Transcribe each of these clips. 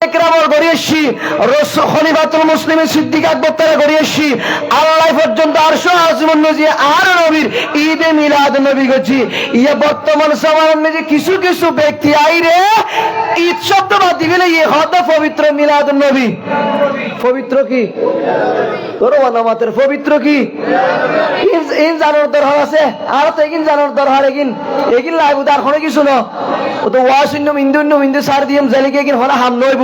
একরামল করিয়েছি, খলিফাতুল মুসলিম সিদ্দিক আকবর তারা করিয়েছি, আল্লাহ পর্যন্ত আরশ আজিমুন নজি আর নবীর ঈদে মিলাদ নবী করছি। ইয়ে বর্তমান সময়ের যে কিছু কিছু ব্যক্তি আইরে ঈদ শব্দ বাদ দিবে ইয়ে হত পবিত্র মিলাদ নবী। পবিত্র কি তোর মাতের পবিত্র কি ইন জানার দরকার আছে, আর তো এগিন জানার দরকার এগিন লাগবে তার কোনো কিছু না। ও তো ওয়াশিন্য ইন্দু সার দিয়ে জালিকে এগিন হলা হাম নইব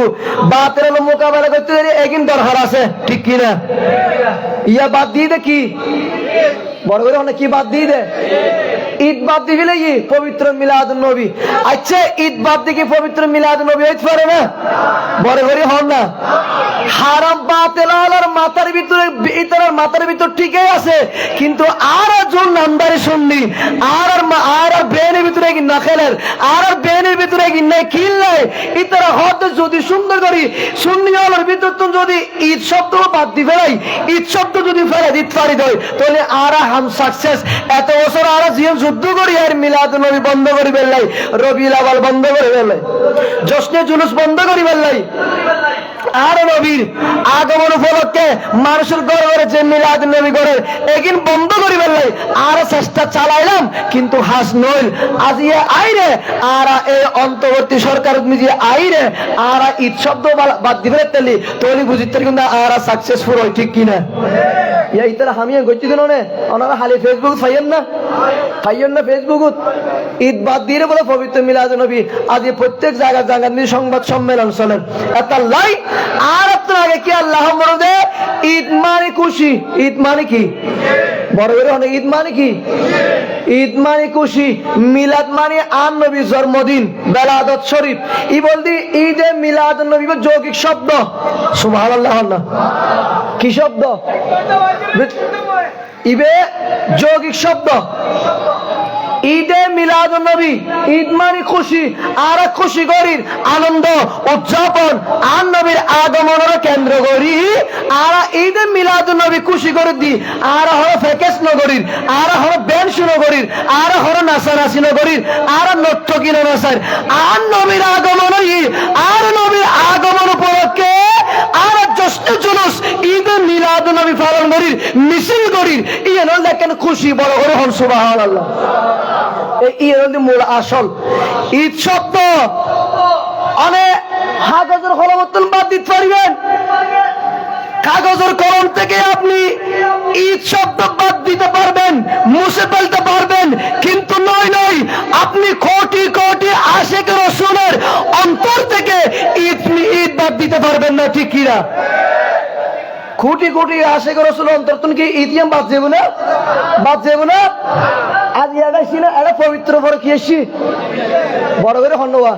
বাতের মোকাবেলা করতে এগিন দরকার আছে, ঠিক কিনা? ইয়া বাদ দিয়ে দে কি বড় করে অনেক কি বাদ দিয়ে দে ঈদ বাদ দিলে কি পবিত্র মিলাদ নবী। আচ্ছা ঈদ বাদ দিয়ে কি পবিত্র মিলাদ নবী হইতে পারে না? বড় করে হন না হারাম বাতেলার মাথার ভিতরে ইতার মাথার ভিতর ঠিকই আছে, কিন্তু আর জন নামদারি শুননি আর ব্রেনের ভিতরে কি না খেলের আর ব্রেনের ভিতরে কি নাই কিল নাই ইতারা হতে যদি সুন্দর করি শুননি হলের ভিতর তো যদি ঈদ শব্দ বাদ দি ফেলাই ঈদ শব্দ যদি ফেলে দিতে পারি দেয় তাহলে আর হাম সাকসেস। এত বছর আর জীবন যুদ্ধ করি আর মিলাদ নবী বন্ধ করি ফেললাই, রবিউল আউয়াল বন্ধ করে ফেললাই, জশ্নে জুলুস বন্ধ করি ফেললাই, আর নবীর আগমন উপলক্ষে মানুষের ঘরে ঘরে যে মিলাদ নবী করে এগিন বন্ধ করি ফেললাই আর চেষ্টা চালাইলাম, কিন্তু হাস নইল আজ ইয়ে আইরে আর এই অন্তর্বর্তী সরকার নিজে আইরে আর ঈদ শব্দ বাদ দিবে তেলি তৈরি বুঝিতে কিন্তু আর সাকসেসফুল হয়, ঠিক কিনা? ইয়া ইতারা হামিয়া গচ্ছি দিন ওনারা খালি ফেসবুক ফাইয়েন না ফেসবুকত ঈদ বাদ দিয়ে বলে পবিত্র মিলাদ নবী আজ প্রত্যেক জায়গায় নিয়ে সংবাদ সম্মেলন চলেন একটা লাই। আর আপনার আগে কি আল্লাহ মরদে ঈদ মানে খুশি, ঈদ মানে কি বড় করে অনেক ঈদ মানে কি ঈদ মানে খুশি, মিলাদ মানে আর নবীর জন্মদিন বেলাদত শরীফ। ই বলতি ঈদে মিলাদ নবী যৌগিক শব্দ, সুবহানাল্লাহ। কি শব্দ? ইবে যৌগিক শব্দ। ঈদে মিলাদ নবী ঈদ মানে খুশি আর খুশি করির আনন্দ উদযাপন আর নবীর আগমনের কেন্দ্র করি আর ঈদে মিলাদ নবী খুশি করে দি আর হর ফেকেস নগরীর আর হর বেনস নগরীর আর হর নাচানাচি নগরীর আর নর্তকী নাচার আর নবীর আগমন আর নবীর আগমন উপলক্ষে আর জশ্নে জুলুস ঈদে মিলাদ নবী পালন করির মিছিল করির ইয়ে নল দেখেন খুশি বড় করে হন সুবহানাল্লাহ। মূল আসল ঈদ শব্দ অনেক কাগজের কলম বাদ দিতে পারবেন, কাগজের কলম থেকে আপনি ঈদ শব্দ বাদ দিতে পারবেন, মুছে ফেলতে পারবেন, কিন্তু নয় আপনি কোটি কোটি আশিক রাসূলের অন্তর থেকে ঈদ বাদ দিতে পারবেন না, ঠিক কিনা? কোটি কোটি আশিক রাসূল অন্তর তুমি ইতিহাম বাদ যাবো না আজ ইয়াগাইছি না এটা পবিত্র পরে কি এসছি বড় করে হন্নবা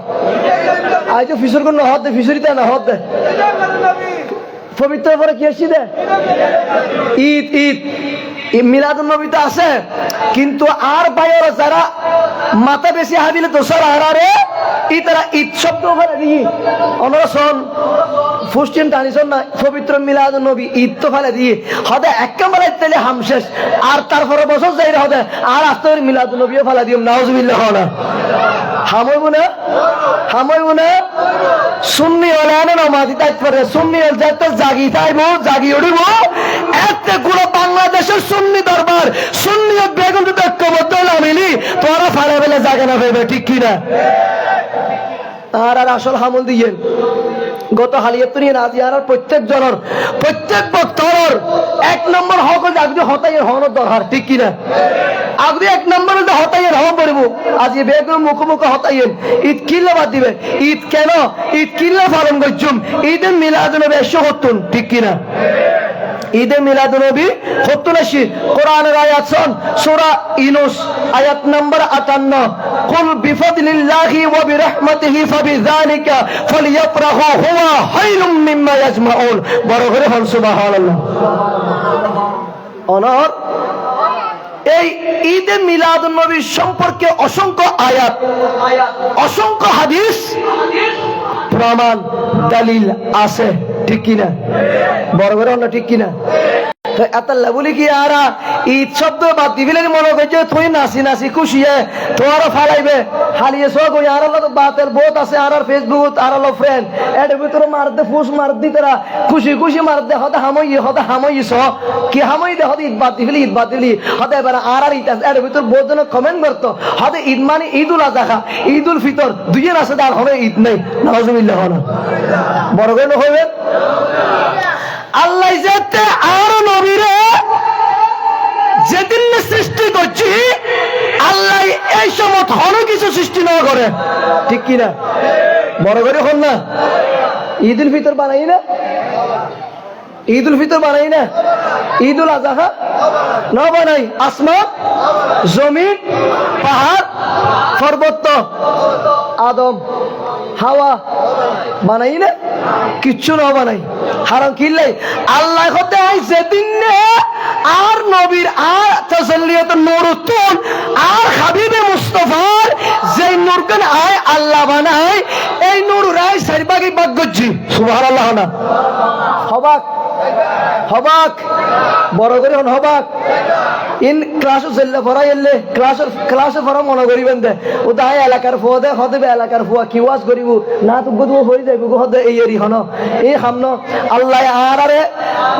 আজ ফিসুর কোন হদ দে ফিসুরিতে না হদ দে পবিত্র পরে কি এসছি দে ঈদ মিলাদুন নবী তো আছে, কিন্তু আর বাইরে যারা মাথা বেশি হাদিলে দোসর হারারে ই তারা ঈদ শব্দ ফেলে দিই ওনারা শোন ফুস্টিন টানিছন না পবিত্র মিলাদুন নবী ঈদ তো ফেলে দিয়ে হদে একেবারে তেলে হাম শেষ আর তারপরে বছর যাই হদে আর আস্তে মিলাদুন নবীও ফেলা দিও নাউজুবিল্লাহ না হামইব না সুন্নি হলে আনে নামাজি তাইতে পারে সুন্নি হল যাতে জাগি থাইব জাগি উঠিব এতে গুলো বাংলাদেশের সুন্নি দরবার সুন্নি বেগুন যদি ঐক্যবদ্ধ নামিলি তোরা ফালে বেলে জাগে না ভেবে, ঠিক কিনা? আর আসল হামল দিয়ে গত হালিয়াত আজি আর প্রত্যেক জনের প্রত্যেক বক্তর এক নম্বর হক আগদি হতাইয়ের হওয়ার দরকার, ঠিক কিনা? আগদি এক নম্বর হতাইয়ের হওয়া পড়ব আজি বেগুন মুখোমুখি হতাইয়েন ঈদ কিল্লা বাদ দিবে ঈদ কেন ঈদ কিল্লা পালন করছুম ঈদের মিলাদুন নবী 170, ঠিক কিনা? ঈদে মিলাদুন নবী 70 কোরআনের আয়াত শুন সূরা ইউনূস আয়াত নম্বর 58 কুল বিফাদলিল্লাহি ওয়া বিরহমাতিহি ফাবিযালিকা ফালইফরাহু হুয়া খায়রুম মিম্মা ইয়াজমাউন। বড় করে হন সুবহানাল্লাহ। অনর এই ঈদে মিলাদুন নবী সম্পর্কে অসংখ্য আয়াত অসংখ্য হাদিস প্রমাণ দলিল আছে, ঠিক কিনা? বড় বড় না, ঠিক কিনা? তো এতাল্লা বলি কি আর ঈদ শব্দ বাদ দিবিলে মনে করছে তুই নাচি নাচি খুশিয়ে তোমার ফালাইবে হালিয়ে সব ওই আর আল্লাহ বাতের বহুত আছে আর ফেসবুক আর আল্লাহ ফ্রেন্ড এর ভিতরে মার দে ফুস মার দি তারা খুশি খুশি মার দে হতে হামই স কি হামই দে হতে ঈদ বাদ দিলি হতে এবার আর ঈদ আছে এর ভিতর বহুত জন কমেন্ট করতো হতে ঈদ মানে ঈদুল আজহা ঈদুল ফিতর দুইজন আছে তার হবে ঈদ নেই নাউজুবিল্লাহ না বড় করে হবে আল্লাহ যেতে আর নবীরে যেদিন সৃষ্টি করছি আল্লাহ এই সময় কোনো কিছু সৃষ্টি না করে ঠিক কিনা বড় করে হল না ঈদুল ফিতর বানাই না ঈদুল ফিতর বানাই না ঈদুল আজহা না বানাই আসমান জমিন পাহাড় পর্বত আদম হাওয়া বানাই না কিচ্ছু না বানাই হারাম কিল্লাই আল্লাহ হতে যেদিন আর নবীর আর তাসাল্লিয়াত নূরুতুন আর হাবিবে মুস্তাফার যে নূরকে আয় আল্লাহ বানায় এই নূর রায় সাইবাগি বাগজি সুবহানাল্লাহ না হবাক বড় করে হন হবাক ইন ক্লাসও চললে পড়াই এলে ক্লাসে পড়া মনে করিবেন দে ও দায় এলাকার ফুয়া দে হতে এলাকার ফুয়া কি ওয়াজ করিব না তো গদু হয়ে যাইব হতে এই এরি হন এই হামন আল্লাহ আরে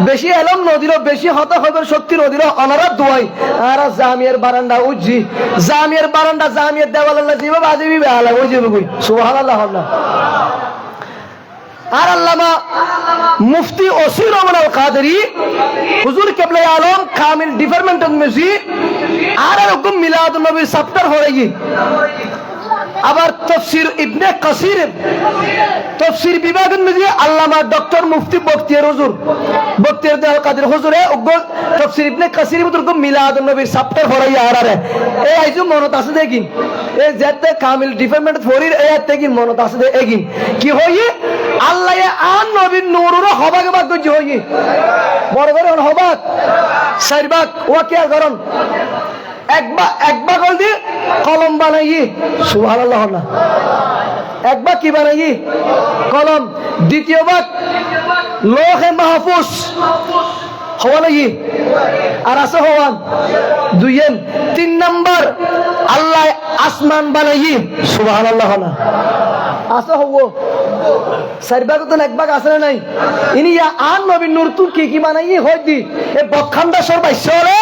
বেশি এলম নদীর বেশি হত খবর শক্তি নদীর অনারা দোয়াই আর জামিয়ার বারান্দা উজ্জি জামিয়ার বারান্দা জামিয়ার দেওয়াল আল্লাহ জিবা বাজিবি বেহালা ওই যাবে কই সুবহানাল্লাহ না আর আল্লামা মুফতি ওসির রহমান আল কাদেরী হুজুর কেবলা আলম কামিল ডিপার্টমেন্ট অফ মিউজিক আর এরকম মিলাদুন নবী চ্যাপ্টার হয়ে আবার তফসির ইবনে কাসির তফসির বিভাগের মধ্যে আল্লামা ডক্টর মুফতি বখতিয়ার হুজুর বখতিয়ার আল কাদের হুজুরে উগল তফসির ইবনে কাসির মধ্যে মিলাদুন নবীর চ্যাপ্টার হয়ে আরে এই আইজু মনত আছে দেখি এই যেতে কামিল ডিপার্টমেন্ট ফরির এই দেখি মনত আছে এগিন কি হই আল্লাহ আর নবীর নূরের হবাকে বাদ করছি হই বড় করে হবাক চারবাক ওয়াকিয়া করন একবার কল দিয়ে কলম বানাই সুবহানাল্লাহ না একবার কি বানাই কলম দ্বিতীয় ভাগ লোহে মাহফুজ হওয়া নাকি আর আছে হওয়ান দুইয়েন তিন নাম্বার আল্লাহ আসমান বানাই সুবহানাল্লাহ না আছে হবো চারবাগ তো একবাগ আছে না নাই ইনি আর নবীন নূর তুর কি বানাই হয় দি এ বদখান্দাসর বাইশরে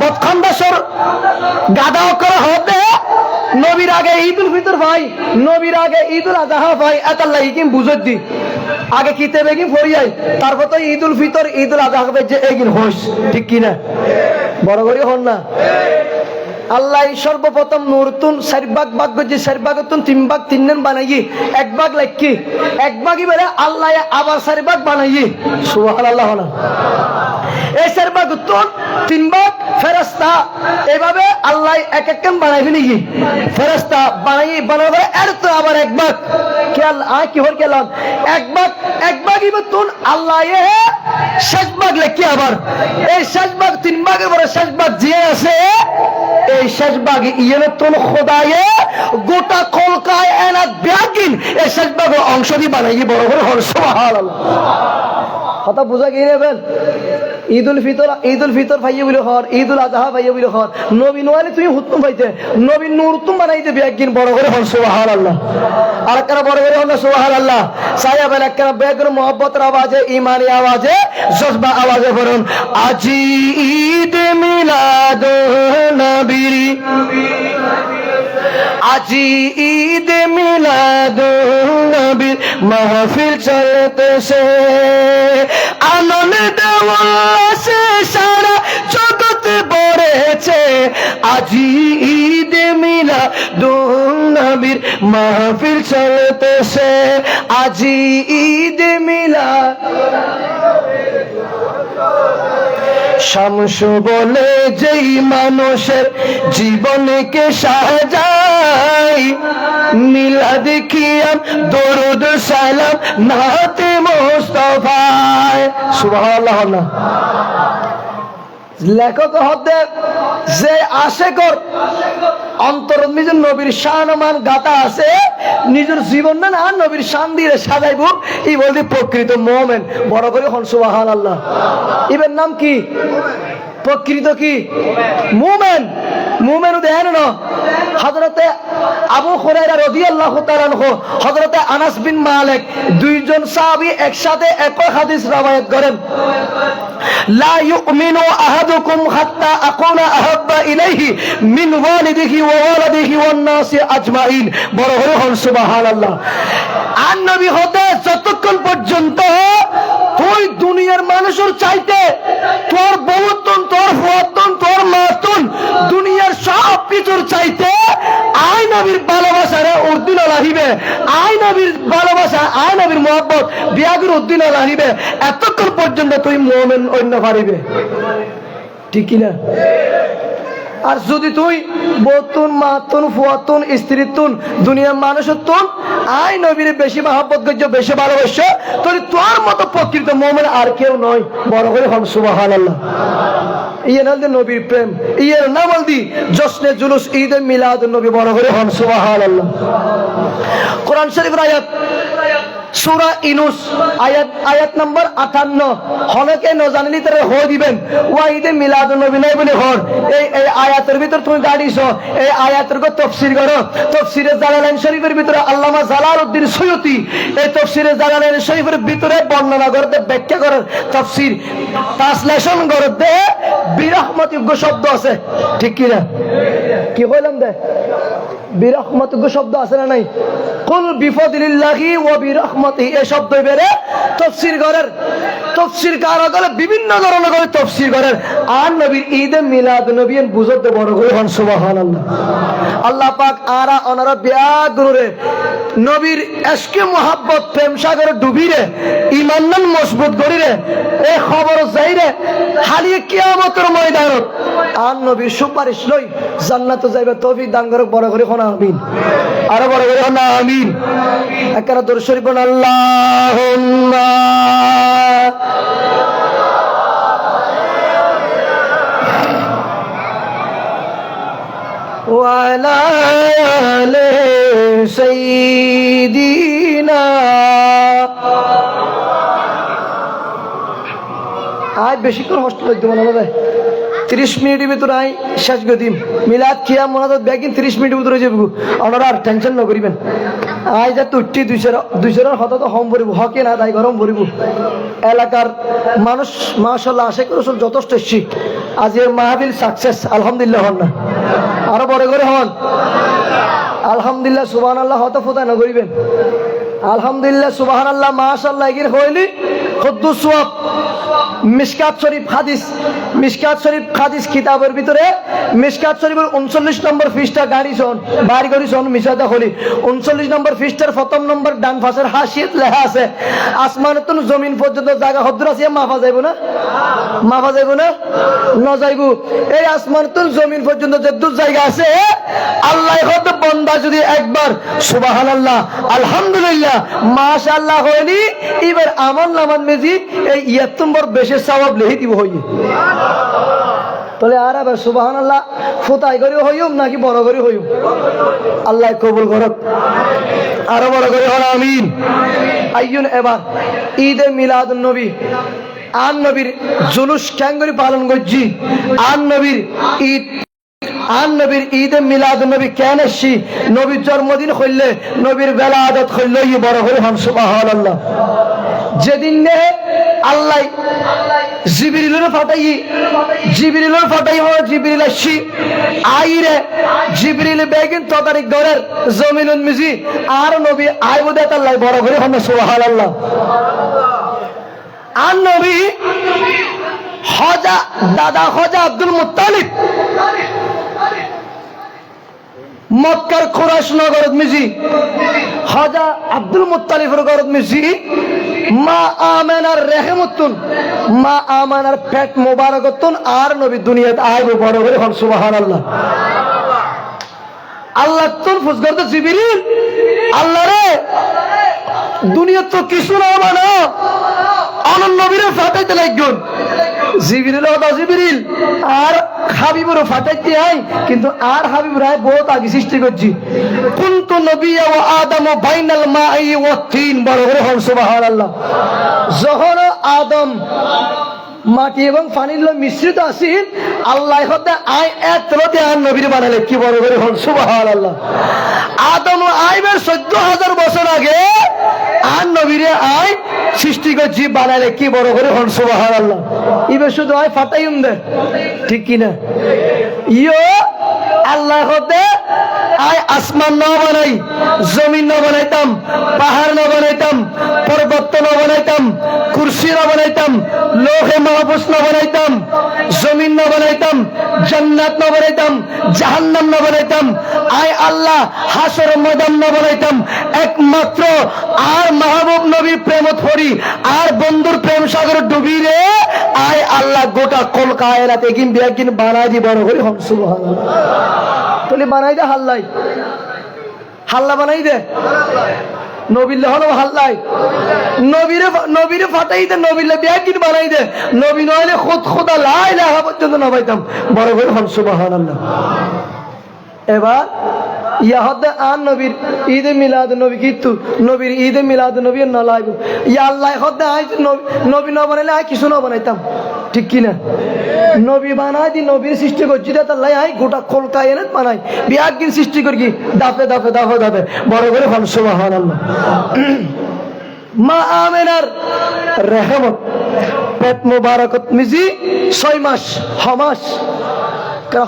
বদখান্দাসর গাদা করা হতে নবীর আগে ঈদুল ফিতর ভাই নবীর আগে ঈদুল আজহা ভাই এতাল্লাহ ইকিম বুঝত দি আগে কিতাবে কি ফরিয়াই তারপর তো ঈদুল ফিতর ঈদুল আজহা হবে যে এগিন হোস ঠিক কি না বড় করে হন না আল্লাহ সর্বপ্রথম নূরতুন চারবাগ ভাগ করছে চারবাগতুন তিন ভাগ তিনজন বানাই এক ভাগ লাইকি এক ভাগই বলে আল্লাহ আবার চারবাগ বানাই সুবহানাল্লাহ না এই চারবাগতুন তিন ভাগ ফেরেশতা এভাবে আল্লাহ এক একজন বানাই ফেলি ফেরেশতা বানাবে এর তো আবার এক ভাগ খেয়াল কি হল খেলাম এক ভাগই বতুন আল্লাহ শেষ ভাগ লাইকি আবার এই শেষ ভাগ তিন ভাগের পরে শেষ ভাগ যে আছে এই শেষ ভাগ ইয়ের তোর খোদায়ে গোটা কলকায় এনা ব্যাগিন এই শেষ ভাগ অংশ দিয়ে বানাই বড় বড় হল সুবহানাল্লাহ কথা বুঝা গিয়ে নেবেন ঈদুল ফিতর ভাইয়ে বলে হর ঈদুল আজহা ভাইয়ে বলে হর নবী নোয়ালে তুমি হুতুম পাইতে নবী নূর তুম বানাইতে ব্যাগিন বড় করে হল সুবহানাল্লাহ আর একটা বড় করে হল সুবহানাল্লাহ সাহেব একটা বেগর মোহব্বতের আওয়াজে ইমানি আওয়াজে জজবা আওয়াজে বলুন আজি ঈদ মিলাদ নবীর আজি ঈদ মিলাদ নবীর মাহফিল চলতেছে আনন্দ উল্লাসে সারা জগৎ ভরেছে আজি ঈদ মিলাদ নবীর মাহফিল চলতেছে আজি ঈদ মিলাদ শামসু বলে যেই মানুষের জীবনকে সাজাই মিলাদ কিয়াম দরুদ সালাম নাতে মুস্তাফায় সুবহানাল্লাহ না লেখক হতে যে আশেকর অন্তর নিজের নবীর শানমান গাতা আছে নিজের জীবন না না নবীর শান দিয়ে সাজাইব এই বলতে প্রকৃত মুমিন বড় করে হন সুবহানাল্লাহ ইবের নাম কি প্রকৃত কি মুমিন মুমিন দেন না হযরতে আবু হুরায়রা রাদিয়াল্লাহু তাআলা আনহু হযরতে আনাস বিন মালিক দুইজন সাহাবী একসাথে একই হাদিস রওয়ায়াত করেন লা ইউমিনু আহাদুকুম হাত্তা আকুনা আহাব্বা ইলাইহি মিন ওয়ালিদিহি ওয়া ওয়ালাদিহি ওয়ান নাসি আজমাইন বড় হলো হন সুবহানাল্লাহ আর নবী হতে যতক্ষণ পর্যন্ত তুই দুনিয়ার মানুষের চাইতে তোর বউতন তোর ফুয়াতন তোর মাতন দুনিয়ার সব কিছুর চাইতে আই নবীর ভালোবাসারে উদ্দিন লাগিবে আই নবীর ভালোবাসা আই নবীর মহব্বত বিয়াগুর উদ্দিন লাগিবে এতক্ষণ পর্যন্ত তুই মুমিন অন্য পারিবে ঠিক কি না আর যদি তুই বউতন মাতন ফুয়াতন স্ত্রীতন দুনিয়ার মানুষের তুন আই নবীর বেশি মহব্বত করছো বেশি ভালোবাসো তোর তোর মতো প্রকৃত মুমিন আর কেউ নয় বড় করে হন সুবহানাল্লাহ ইয়ে নাল নবীর প্রেম ইয়ে না বলদি জশ্নে জুলুস ঈদে মিলাদ নবী বড় করে হন সুবহানাল্লাহ কোরআন শরীফের আয়াত সূরা ইউনূস আয়াত নম্বর 58 হলকে ন জানলি তারে হো দিবেন ওয়া ঈদে মিলাদ নবী নাই বলে হর এই আয়াতের ভিতর তুমি দাঁড়িয়েছো এই আয়াতের কো তাফসীর করো তাফসীরে জালালাইন শরীফের ভিতরে আল্লামা জালালউদ্দিন সুয়ুতি এই তাফসীরে জালালাইন শরীফের ভিতরে বর্ণনা করতে ব্যাখ্যা করেন তাফসীর ট্রান্সলেশন করতে বিরহমতযোগ্য শব্দ আছে ঠিক কি না কি কইলাম দে বিরহমতযোগ্য শব্দ আছে না নাই কুল বিফাদিলিল্লাহি ওয়া বিরহমাতিহি এই শব্দ বেরে তাফসীর করেন তাফসীর কারা করে বিভিন্ন ধরনের করে তাফসীর করেন আর নবীর ঈদে মিলাদ নবীন বুঝতে বড় করে হন সুবহানাল্লাহ আল্লাহ পাক আরা অনারা বিয়াগুরে নবীর ইশকে মোহাব্বত প্রেম সাগরে ডুবিরে ঈমান মজবুত করিরে এই খবর যাইরে হালিয়ে কিয়ামতের ময়দানত আর নবীর সুপারিশ লই জান্নাতে যাইবে তৌফিক দান করে বড় করে কোন আমিন আর বড় করে কোন আমিন একরা দরুদ শরীফ পড়ুন আল্লাহুম্মা ওয়া আলা আলি সাইয়্যিদিনা আজ বেশি করে কষ্ট করতে মনে হবে 30 মিনিটের ভিতরে আই শেষ করে দিম মিলাদ খিয়া মোনাজাত বেগিন 30 মিনিটের ভিতরে যাব আপনারা আর টেনশন না করিবেন আই যা তুটি 200 হতা তো হম ভরিব হকে না তাই গরম ভরিব এলাকার মানুষ মাশাআল্লাহ আশা করি যথেষ্ট এসেছি আজ এর মাহফিল সাকসেস আলহামদুলিল্লাহ হন না আরো বড় করে হন আলহামদুলিল্লাহ সুবহানাল্লাহ হতা ফুতা না করিবেন আলহামদুলিল্লাহ সুবহানাল্লাহ মাশাআল্লাহ এগির হইলি খুদ্দুস সওয়াব মিশকাত শরীফ হাদিস কিতাবের ভিতরে মিশকাত শরীফের 39 নম্বর পৃষ্ঠা গাড়িছন বাড়ি করিছন মিশাদা হলি 39 নম্বর পৃষ্ঠার প্রথম নম্বর ডান পাশের হাসিয়াত লেখা আছে আসমানে তো জমিন পর্যন্ত জায়গা হদ্দুর আছে মাফা যাইব না না যাইব এই আসমান তো জমিন পর্যন্ত যে দূর জায়গা আছে আল্লাহ হদ বান্দা যদি একবার সুবহানাল্লাহ আলহামদুলিল্লাহ মাশাআল্লাহ হইলি এবার আমল নামান মেজি এই 71 নম্বর বেশি সওয়াব লিখে দিব হই তাহলে আর আবার সুবহানাল্লাহ ফুতাই করে হইম নাকি বড় করে হইম আল্লাহ কবুল করুক আরো বড় করে হন আমিন আইয়ুন এবার ঈদে মিলাদুন নবী আন নবীর জুলুস কেঙ্গরি পালন করছি আন নবীর ঈদে মিলাদ নবী কেন এসছি নবীর জন্মদিন হইলে নবীর বেলাদত হইলে বড় করে হন সুবহানাল্লাহ যেদিন আল্লাহ জিবরিলের ফাটাই হয় জিবরিল আসছি আইরে জিবরিল বেগিন তদারিক ধরের জমিনুল মিজি আর নবী আইবুদে আল্লাহ বড় করে হন সুবহানাল্লাহ আর নবী দাদা হজা আব্দুল মুত্তালিব মক্কার কুরাইশ নগরত মিজি হজা আব্দুল মুত্তালিবের গরত মিজি মা আমেনার রেহমতুন মা আমেনার পেট মোবারকতুন আর নবী দুনিয়াত আইব বড় করে হন সুবহানাল্লাহ আল্লাহ তুল ফুজগর তো জিবরিল আল্লাহ রে দুনিয়া তো কিছু না বানা অনন্য নবীরে ফাটাইতে লাগগুন জিবরিল জিবরিল আর হাবিবুর ফাটাইতে আই কিন্তু আর হাবিবুর আই বহুত আগে সৃষ্টি করছি কুনতু নবিয়্যা ওয়া আদামু বাইনাল মাই ওয়া তিন বড় করে হন সুবহানাল্লাহ যখন আদম মাটি এবং পানির মিশ্রিত আসিল আল্লাহ হতে আই এতরতে আর নবীর বানালে কি বড় করে হন সুবহানাল্লাহ আদম আইবের ১৪,০০০ বছর আগে আর নবীরে আই সৃষ্টি করছি বানালে কি বড় করে হন সুবহানাল্লাহ ইবে শুধু আই ফাটাইম দে ঠিক কিনা ইয়ো আল্লাহ হতে আই আসমান না বানাই জমিন না বানাইতাম পাহাড় না বানাইতাম পর্বত না বানাইতাম কুরসি না বানাইতাম লোহে মাহফুজ না বানাইতাম জমিন না বানাইতাম জান্নাত না বানাইতাম জাহান্নাম না বানাইতাম আই আল্লাহ হাসর ময়দান না বানাইতাম একমাত্র আর মাহবুব নবীর প্রেমত পড়ি আর বন্ধুর প্রেম সাগর ডুবি রে আই আল্লাহ গোটা কল কায়নাত একদিন একদিন বানাই দি বড় করে হন সুবহানাল্লাহ তাহলে বানাই দে হাল্লাই হাল্লা বানাই দে নবীর হলো হাল্লাই নবীরে ফাটাই দে নবীর একদিন বানাই দে নবী নইলে খুদ খোদা লা ইলাহা পর্যন্ত না পাইতাম বড় করে হন সুবহানাল্লাহ এবার ইয়াহদ আন নবীর ঈদে মিলাদ নবী কিন্তু নবীর ঈদে মিলাদ নবী না লাইব ইয়া আল্লাহ হদ আই নবী না বানাইলে আই কিছু না বানাইতাম ঠিক কি না নবী বানাই দি নবীর সৃষ্টি করছি তা আল্লাহ আই গোটা কলকা এনে বানাই বিয়াক দিন সৃষ্টি করি দাফে দাফে দাফে দাফে বড় করে হন সুবহানাল্লাহ মা আমেনার রহমত পেট মুবারকত মিজি 6 মাস হমাস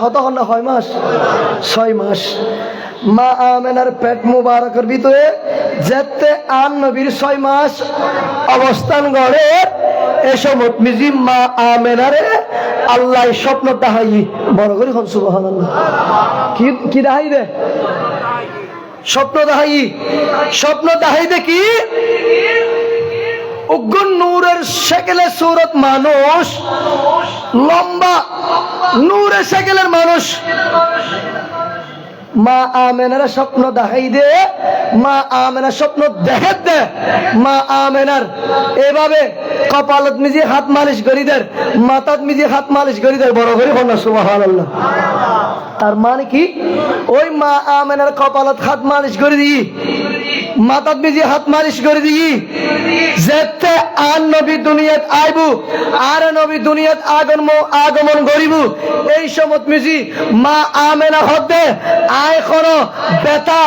হত হন না 6 মাস 6 মাস মা আমেনার পেট মুবারকের ভিতরে যেতে আন নবীর 6 মাস অবস্থান গড়ে এসব মিজি মা আমেনারে আল্লাহ স্বপ্ন দেখাই বড় করে হন সুবহানাল্লাহ কি দেখাই দে স্বপ্ন দেখাই দে কি উগ্র নূরের শেকেলে সুরত মানুষ লম্বা নূরের শেকেলের মানুষ মা আমেনার স্বপ্ন দেখাই দে মা আমেনার স্বপ্ন দেখে দে মা আমেনার এভাবে কপালত মিজি হাত মালিশ করি দের মাথাত মিজি হাত মালিশ করি দের বড় করে বন্যা সুবহানাল্লাহ তার মানে কি ওই মা আমেনার কপালত হাত মালিশ করে দিই মাথাত মিজি হাত মালিশ করে দিই যেতে আর নবী দুনিয়াত আইবু আর নবী দুনিয়াত আগমন করিব এই সমত মিজি মা আমেনা হদে আয় কোনো ব্যথা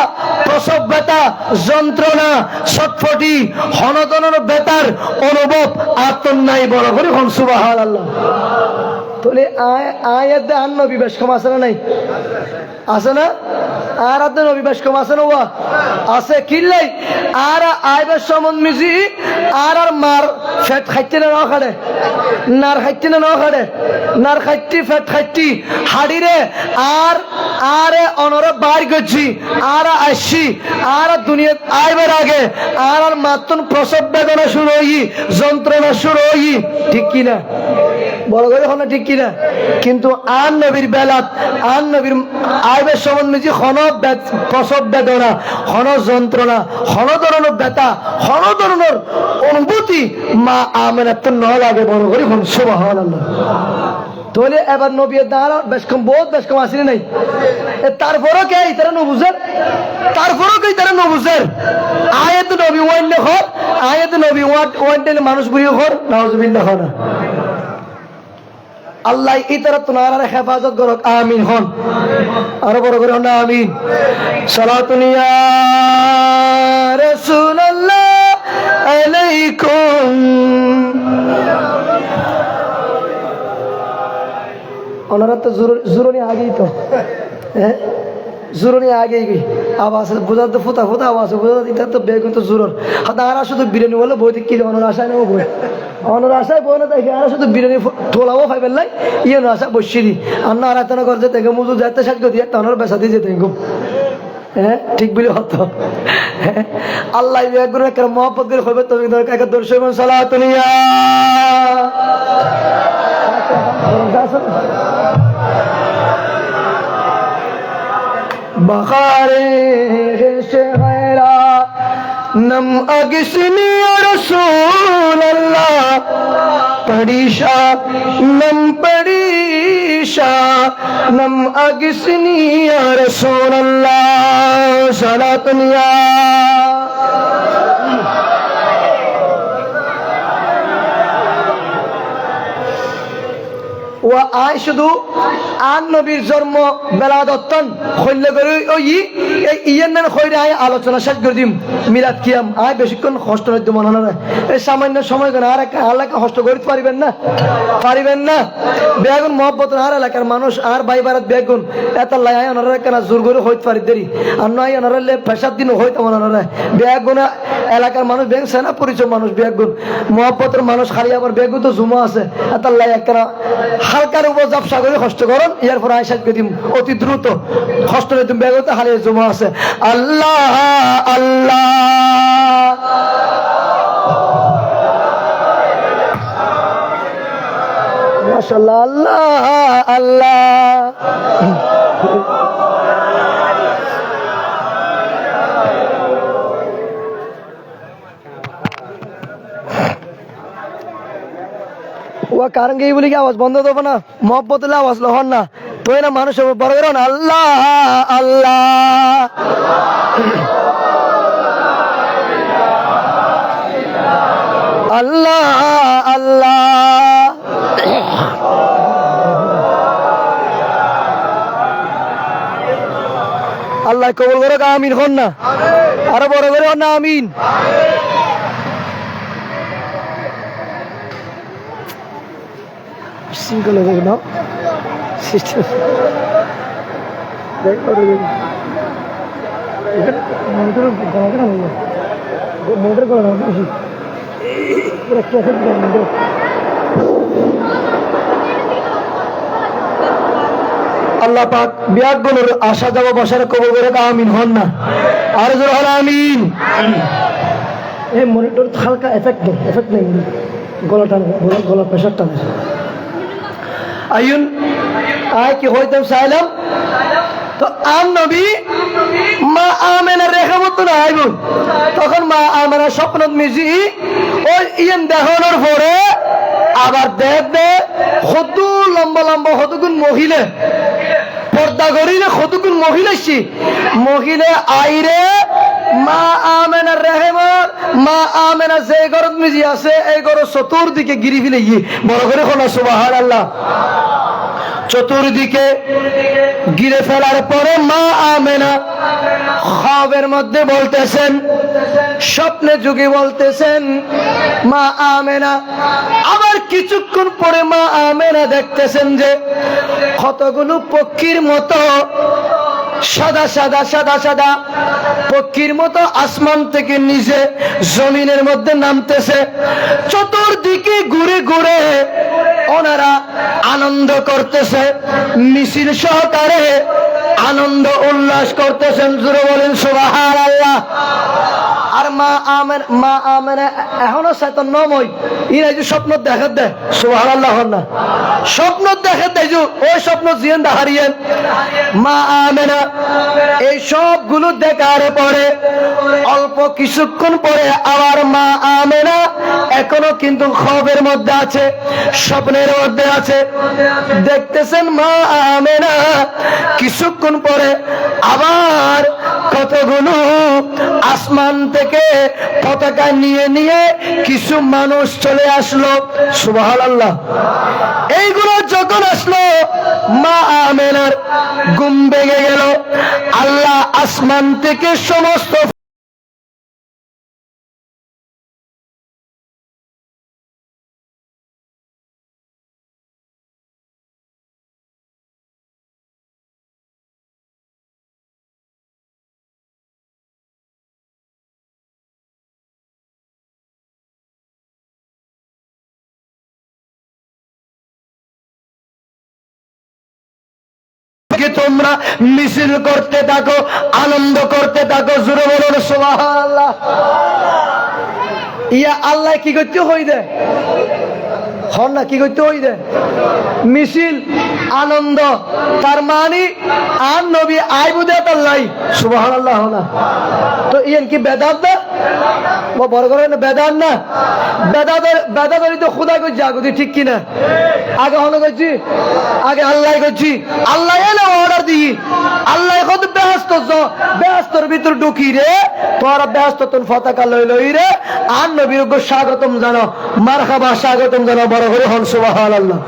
প্রসব ব্যথা যন্ত্রণা ছটফটি হনতনের ব্যথার অনুভব আতন নাই বড় করে হন সুবহানাল্লাহ তাহলে আয়াতে আর নবী বেশ কম আছে না নাই আছে না আর আদে নবী বেশ কম আছে না ওয়া আছে কিল্লাই আর আইবের সমন মিজি আর মার ফেট খাইতে না খাড়ে নার খাইতে না খাড়ে নার খাইতে ফেট খাইতে হাড়িরে আর অনরে বার গছি আর আসছি আর দুনিয়াত আইবার আগে আর মাতন প্রসব বেদনা শুরু হই যন্ত্রণা শুরু হই ঠিক কি না বড় করে হন ঠিক কিনা কিন্তু আর নবীর বেলাত আর নবীর আইবের সম্বন্ধে যে হন প্রসব বেদনা হন যন্ত্রণা হন ধরনের ব্যথা হন ধরনের অনুভূতি মা আমেনার তো ন লাগে বড় করে হন সুবহানাল্লাহ তাহলে এবার নবী দ্বারা বেশ কম বহুত বেশ কম আসেনি নাই তারপরও কে তারা নবুজের আয়াত নবী ওয়ান হর আয়াত নবী ওয়ান মানুষ বুড়ি হর নাউজুবিল্লাহ না আল্লাহ ইতারা তোমার হেফাজত করুক আমিন হন আরো বড় করে হন আমিন সালাতুন ইয়া রাসূলুল্লাহ আলাইকুম ওনারা তো জুরনি আগেই তো হ্যাঁ জুরনি আগেই গই আওয়াজ বুঝাতে ফুটা আওয়াজ বুঝাতে এটা তো বেগুন তো জুরর হাদারা শুধু বিরিয়ানি বলে বই কি অনর আশায় নেব বই অনর আশায় বই না দেখে আর শুধু বিরিয়ানি টোলাও খাইবেন লাই ইয়ে না আশা বসিনি আর না আরাধনা করতে থেকে মুজু যাতে সাজ দিয়ে তনর বেসা দিয়ে যেতে গো হ্যাঁ ঠিক বলে হতো আল্লাহ একগুলো একটা মহব্বত করে হইবে তুমি একটা দর্শক সালাতুন ইয়া बखारे शहरा नम अगिसनी रसूल अल्लाह नम अगिसनी या रसूल अल्लाह सलातनिया ও আয় শুধু আন নবীর জন্ম বেলাদত্তন হইলে করে ওই এই ইয়ের নামে হইরে আয় আলোচনা শেষ করে দিম মিলাদ কিয়াম আয় বেশিক্ষণ কষ্ট হইতে মনে না এই সামান্য সময় করে আর একটা আল্লাহকে কষ্ট করতে পারিবেন না বেগুন মহব্বত আর এলাকার মানুষ আর ভাই বারাত বেগুন এত লাই আয় ওনারা কেন জোর করে হইতে পারি দেরি আর নয় ওনারা ফেসাদ দিনও হইতে মনে না বেগুন এলাকার মানুষ বেগুন সেনা পরিচয় মানুষ বেগুন মহব্বতের মানুষ খালি আবার বেগুন তো জুমা আছে এত লাই একটা হালকার উপর ব্যবসা করে কষ্ট করুন ইয়ার পর আয়সা দিম অতি দ্রুত কষ্ট তুমি বেগতে হারিয়ে জমা আছে আল্লাহ আল্লাহ মাশাআল্লাহ আল্লাহ আল্লাহ ও কারণ কি বলি কি আওয়াজ বন্ধ দেবো না মহব্বত আওয়াজ লহন না তো না মানুষ বড় করো না আল্লাহ আল্লাহ আল্লাহ আল্লাহ আল্লাহ কবুল করো আমিন হন না আরো বড় করে হন না আমিন সিঙ্গল হয়ে না সিস্টেম আল্লাহ পাক বিয়াত বলুর আশা যাব বসার কবুল করে আমিন হন না আর জোর হল আমিন এই মনিটর হালকা এফেক্ট নেই গলা প্রেশার টানে আইন আয় কি হইতাম চাইলাম তো আম নবী মা আমেনা রেখা মতো না আইব তখন মা আমেনা স্বপ্ন মিজি ওই ইয়েন দেখানোর পরে আবার দেখবে কত লম্বা লম্বা কতগুণ মহিলা পর্দা করিলে কতগুণ মহিলা আইরে মা আমেনা রেহেমার মা আমেনা যে ঘরত মিজি আছে এই ঘর চতুর্দিকে গিরি ফেলে গিয়ে বড় করে খোলা সুবহানাল্লাহ চতুর্দিকে গিরে ফেলার পরে মা আমেনা খাবের মধ্যে বলতেছেন স্বপ্নে যুগে বলতেছেন মা আমেনা আবার কিছুক্ষণ পরে মা আমেনা দেখতেছেন যে কতগুলো পক্ষীর মতো সাদা সাদা সাদা সাদা পক্ষীর মতো আসমান থেকে নিচে জমিনের মধ্যে নামতেছে চতুর্দিকে ঘুরে ঘুরে ওনারা আনন্দ করতেছে মিছিল সহকারে আনন্দ উল্লাস করতেছেন জোরে বলেন সুবহানাল্লাহ আর মা আমেনা এখনো শয়তান নময় ইরা যে স্বপ্ন দেখা দেয় সুবহানাল্লাহ না স্বপ্ন দেখা দেয় যে ওই স্বপ্ন জিয়ান হারিয়েন মা আমেনা এই সবগুলো দেখার পরে অল্প কিছুক্ষণ পরে আবার মা আমেনা এখনো কিন্তু খবের মধ্যে আছে স্বপ্নের মধ্যে আছে দেখতেছেন মা আমেনা কিছুক্ষণ পরে আবার কতগুলো আসমান থেকে পতাকা নিয়ে কিছু মানুষ চলে আসলো সুবহানাল্লাহ এইগুলো যখন আসলো মা আমেনার ঘুম ভেঙে গেল আল্লাহ আসমান থেকে সমস্ত তোমরা মিছিল করতে থাকো আনন্দ করতে থাকো জোরে বলুন সুবহানাল্লাহ ইয়া আল্লাহ কি করতে হই দে হন না কি করতে হই দে মিছিল আনন্দ তার মানে আর নবী আইবুদে আল্লাহ সুবহানাল্লাহ না তো ইয়ান কি বেদাত বড় করে বেদান না, বেদাদরি তো খুদা করছি আগে, ঠিক কিনা? আগে হলো করছি, আগে আল্লাহ করছি, আল্লাহ এলে অর্ডার দিই, আল্লাহ কত ব্যস্তর ভিতর ঢুকি রে, তোরা ব্যস্ত তোর পতাকা লই রে, আর নবীর স্বাগতম জানো, মারহাবা স্বাগতম জানো, বড় করে হন সুবহানাল্লাহ।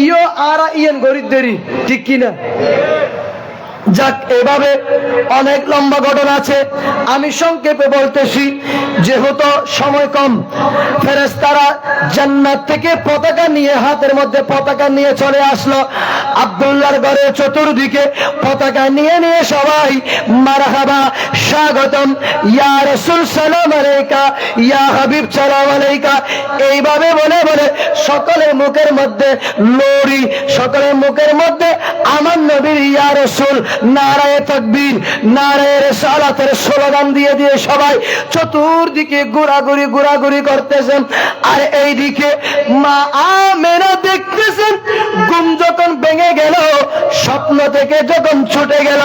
ইয়ো আর ইয়েন গরিব দেরি, ঠিক কিনা? যাক, এভাবে অনেক লম্বা ঘটনা আছে, আমি সংক্ষেপে বলতেছি যেহেতু সময় কম। ফেরেশতারা জান্নাত থেকে পতাকা নিয়ে, হাতের মধ্যে পতাকা নিয়ে চলে আসলো আব্দুল্লাহর ঘরের চতুর্দিকে, পতাকা নিয়ে নিয়ে সবাই মারহাবা স্বাগতম, ইয়া রাসূল সালাম আলাইকা, ইয়া হাবিব সালাম আলাইকা, এইভাবে বলে বলে সকলের মুখের মধ্যে লোরি, সকলের মুখের মধ্যে আমার নবীর ইয়া রাসূল, নারায়ে তাকবীর, নারায়ে রিসালাতের স্লোগান দিয়ে দিয়ে সবাই চতুর্দিকে ঘোরাঘুরি করতেছেন। আর এইদিকে মা আমেনা দেখতেছেন, ঘুম যখন ভেঙে গেল, স্বপ্ন থেকে যখন ছুটে গেল,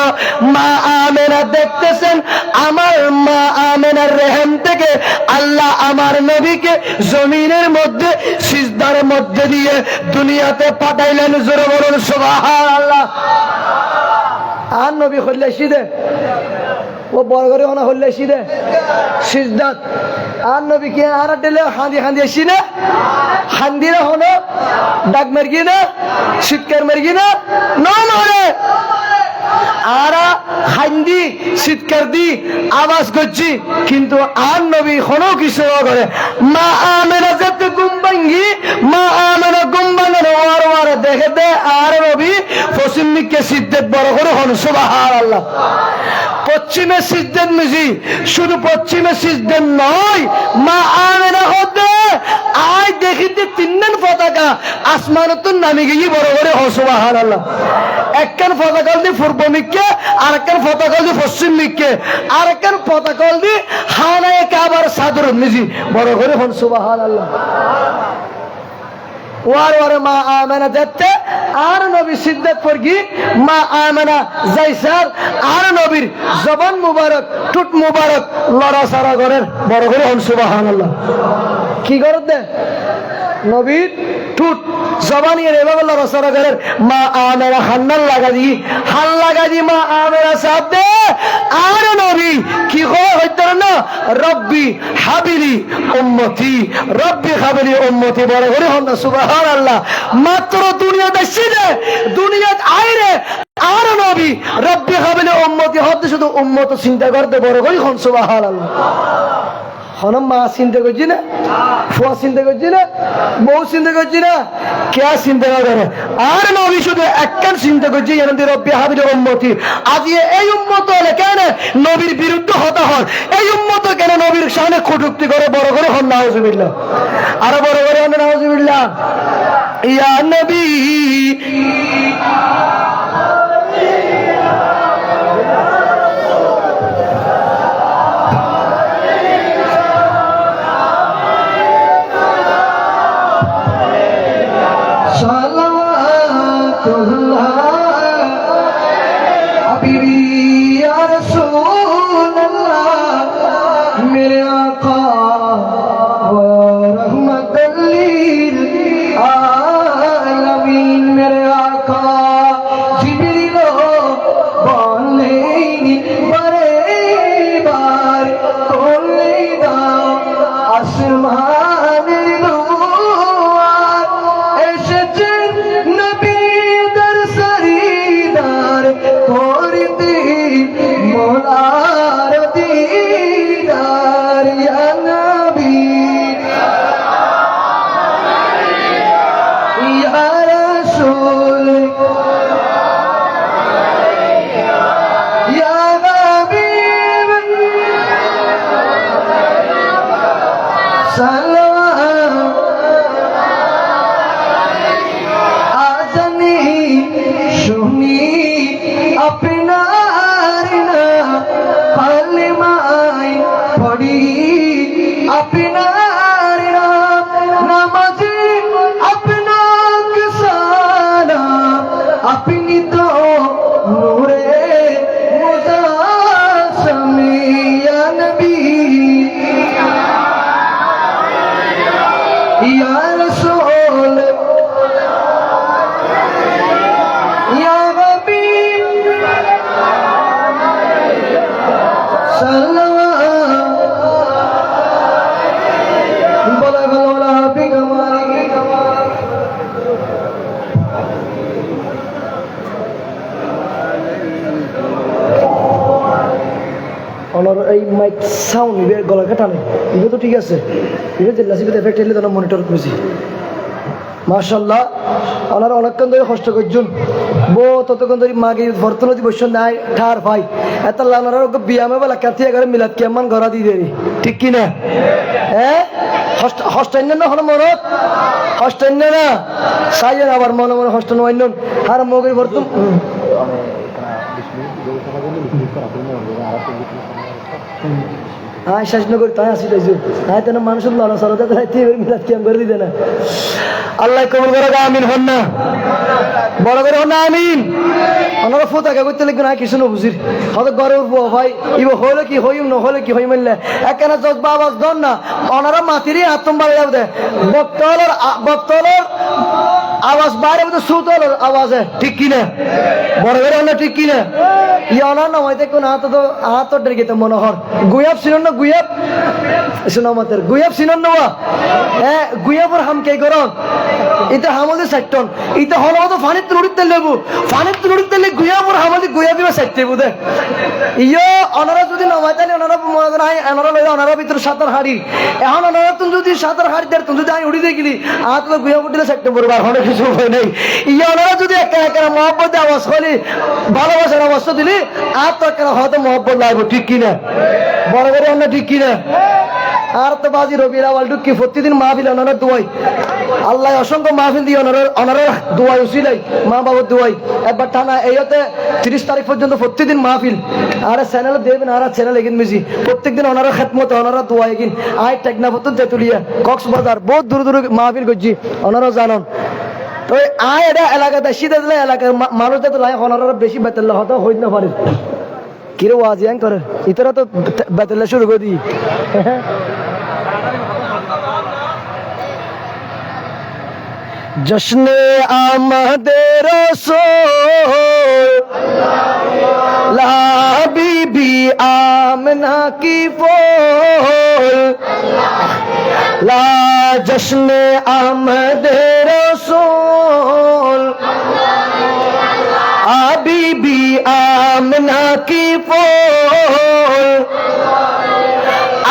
মা আমেনা দেখতেছেন আমার মা আমেনার রেহেম থেকে আল্লাহ আমার নবীকে জমিনের মধ্যে সিজদার মধ্যে দিয়ে দুনিয়াতে পাঠাইলেন। জোরে বলুন সুবহানাল্লাহ। আর নবী হইলে সিদে, ও বড় করে ওনা হইলে সিদে সিজদাত, আর নবী কি আর দিলে হাঁদি আসি না, হান্দিরা হলো ডাক মেরগি না, শীতকার মেরগি না, নরে আরা হান্দি শীতকার দি আওয়াজ করছি, কিন্তু আর নবী কোনো কিছু করে। মা আমেনা যেতে ঘুম ভাঙ্গি, মা আমেনা ঘুম ভাঙানো ওয়ার দেখে দে, আর নবী পশ্চিম দিকে সিদ্ধের বড় করে হন সুবহানাল্লাহ। পশ্চিমে সিদ্ধের মিজি, শুধু পশ্চিমে সিদ্ধের নয়, মা আমেনা হতে আয় দেখিতে তিনজন পতাকা আসমানত নামে গিয়ে বড় করে হন সুবহানাল্লাহ। একখান পতাকা দি পূর্ব মিককে, আর একখান পতাকা দি পশ্চিম মিককে, আর একখান পতাকা দি হানায়ে কাবার সাদর মিজি বড় করে হন সুবহানাল্লাহ। ওয়ারে মা আমেনা দেখতে, আর নবী সিদ্ধাত পড়গি, মা আমেনা যাইসার, আর নবীর জবান মুবারক, টুট মুবারক লড়াছাড়া করেন, বড় করে হন সুবহানাল্লাহ। কি করে দে নবীর টুট জবানিয়ে এভাবে লড়াছাড়া করেন, মা আমেনা হান্নাল লাগা দি মা আমেনা সাথ দে, আর নবী কি হইতে না, রব্বি হাবিলি উম্মতি, রব্বি হাবিলি উম্মতি, বড় করে হন সুবহানাল্লাহ। মাত্র দুনিয়া দেখছি রে, দুনিয়া আইরে আর নবী রব্বি হাবিলি উম্মতি হতে শুধু উম্মত চিন্তা করতে, বড় করে হন সুবহানাল্লাহ। হন মা চিন্তা করছি না, ফুয়া চিন্তা করছি না, বউ চিন্তা করছি না, কে চিন্তা না করে, আর নবী শুধু একখান চিন্তা করছি, রব্বি হাবিলি উম্মতি। আজ এই উম্মত হলে কেন নবীর বিরুদ্ধে হতা হন, এই উম্মত কেন নবীর সামনে কটূক্তি করে, বড় করে হন নাউজুবিল্লাহ, আরো বড় করে হন নাউজুবিল্লাহ। ইয়া নবী मेरे आका रहमतुल लिल आलमीन, मेरे आका जिब्रील बोलेनी बड़े बार कोले दा आसमाনের দুয়ার, এসেছেন নবী দর সরিদার করতে মোলার দিদার। ইয়া ইয়া রাসূল ইয়া হাবিব সাল্লাল্লাহু বলা বলা হাবিব আমার এই মাইক সাউন্ড ইবে গলা কাটানে ইবে তো ঠিক আছে ইবে যে লাসিবে এফেক্ট এলে তো মনিটর করেছি মাশাআল্লাহ ওনারা অনেকক্ষণ ধরে কষ্ট করছেন বো ততক্ষণ ধরে মাগে বর্তনতি বসছ নাই ঠার ভাই এত লানার বিয়ামে বেলা কাতিয়া করে মিলাদ কেমন গড়া দিয়ে দেরি ঠিক কি না হ্যাঁ হস্টাইন না হলো মরত হস্টাইন না সাইয়েন আবার মনে মনে হস্টান ওয়াইন আর মগের বর্তন হ্যাঁ শাসনগর তাই আসি তাইছো হ্যাঁ তেন মানুষের লড়া সরতে মিলাদ কেমন করে দিতে না আল্লাহ কবুল করে আমিন হন না বড় করে হন না আমিন ওনারা ফোতাকে করতে লিখবে না কিছু না বুঝির হয়তো ঘরে উঠবো ভাই ইব হইলে কি হইম না হলে কি হই মানলে একখানা জজবা আওয়াজ ধর না ওনারা মাতিরই আত্ম বাড়ি যাবে বক্তলের আওয়াজ বাইরে তো সুতলের আওয়াজে ঠিক কিনা বড় করে হন না ঠিক কিনা ইয়ানা না হয়তো কোন হাত তো ডেকে তো মনোহর গুয়াব সিনন না গুয়াব শোনো আমাদের গুয়াব সিনন না হ্যাঁ গুয়াবর হাম কে গরম এটা হামলে সেক্টন এটা হলো তো ফানিত লড়িতে লেবু ফানিত লড়িতে লে গুয়াবর হামলে গুয়াবি বা সেক্টে বুদে ইয়ো অনারা যদি না হয়তানি অনারা মনে করেন আই অনারা লইলা অনারা ভিতর সাতার হাড়ি এখন অনারা তুমি যদি সাতার হাড়ি দের তুমি যদি আমি উড়ি দিয়ে গেলি আত তো গুয়াবর দিলে সেক্টে পড়বে আর হনে কিছু উপায় নেই ইয়ো অনারা যদি একা একা মহব্বত আওয়াজ হলি ভালোবাসার আওয়াজ দিলি আর তো একটা হয়তো মহব্বত লাগবে ঠিক কিনা বড় করে আমরা ঠিক কিনা আর তো বাজি রবির আওয়াল ঢুকি প্রতিদিন মাহফিল ওনারা দোয়াই আল্লাহ অসংখ্য মাহফিল দিয়ে ওনারা দোয়াই উচিলাই মা বাবার দোয়াই একবার টানা এইতে 30 তারিখ পর্যন্ত প্রতিদিন মাহফিল আর চ্যানেল দেবেন আর চ্যানেল এগিন মিছি প্রত্যেকদিন ওনারা খেদমত ওনারা দোয়া এগিন আয় টেকনাফতন তেতুলিয়া কক্সবাজার বহুত দূর দূর মাহফিল করছি ওনারা জানান তো আয় এটা এলাকাতে শীতে দিলে এলাকার মানুষদের তো লাগে ওনারা বেশি বেতন হয়তো হইতে না পারে কিরে ওয়াজ ইয়াং করে ইতরা তো বেতন শুরু করে দিই জশ্নে আমাদের রাসূল লা বিবি আমিনা কি ফুল লা জশ্নে আমাদের রাসূল বিবি আমিনা কি ফুল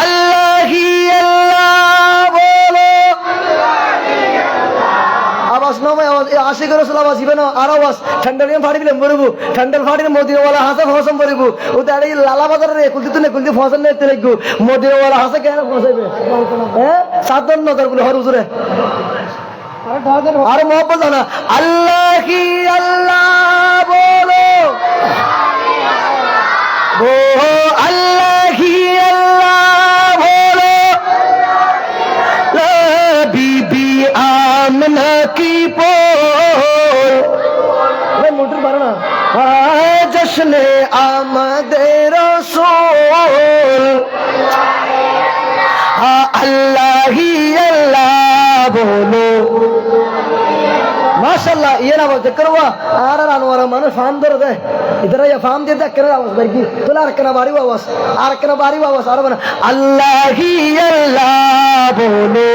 আল্লাহি আল্লাহ বলো আওয়াজ নয় আওয়াজ আশিক রাসূল আওয়াজ ইবে না আর আওয়াজ ঠান্ডালিয়াম ফাড়ি দিলাম বলবো ঠান্ডাল ফাড়ি মদিনাওয়ালা হাসা ফসম বলবো ও তাড়ি লালা বাজারে কুলতি তুনে কুলতি ফসল নেতে লাগবো মদিনাওয়ালা হাসা কেন ফসাইবে হ্যাঁ সাতন নজর বলে হর হুজুরে আর মোহাম্মদ জানা আল্লাহি আল্লাহ বলো ও আল্লাহি আল্লাহ বলো লা বিবি আমিনা কি পোল মোটর বাড়ো না জশ্নে আমাদের রাসূল আল্লাহি আল্লাহ বলো মাশাআল্লাহ ये ना बोलते करवा आर अनवर मन फाम दर दे इधर ये फाम दे दे कर आवाज बैठी तो आर कना बारी आवाज आर बना अल्लाह ही अल्लाह बोलो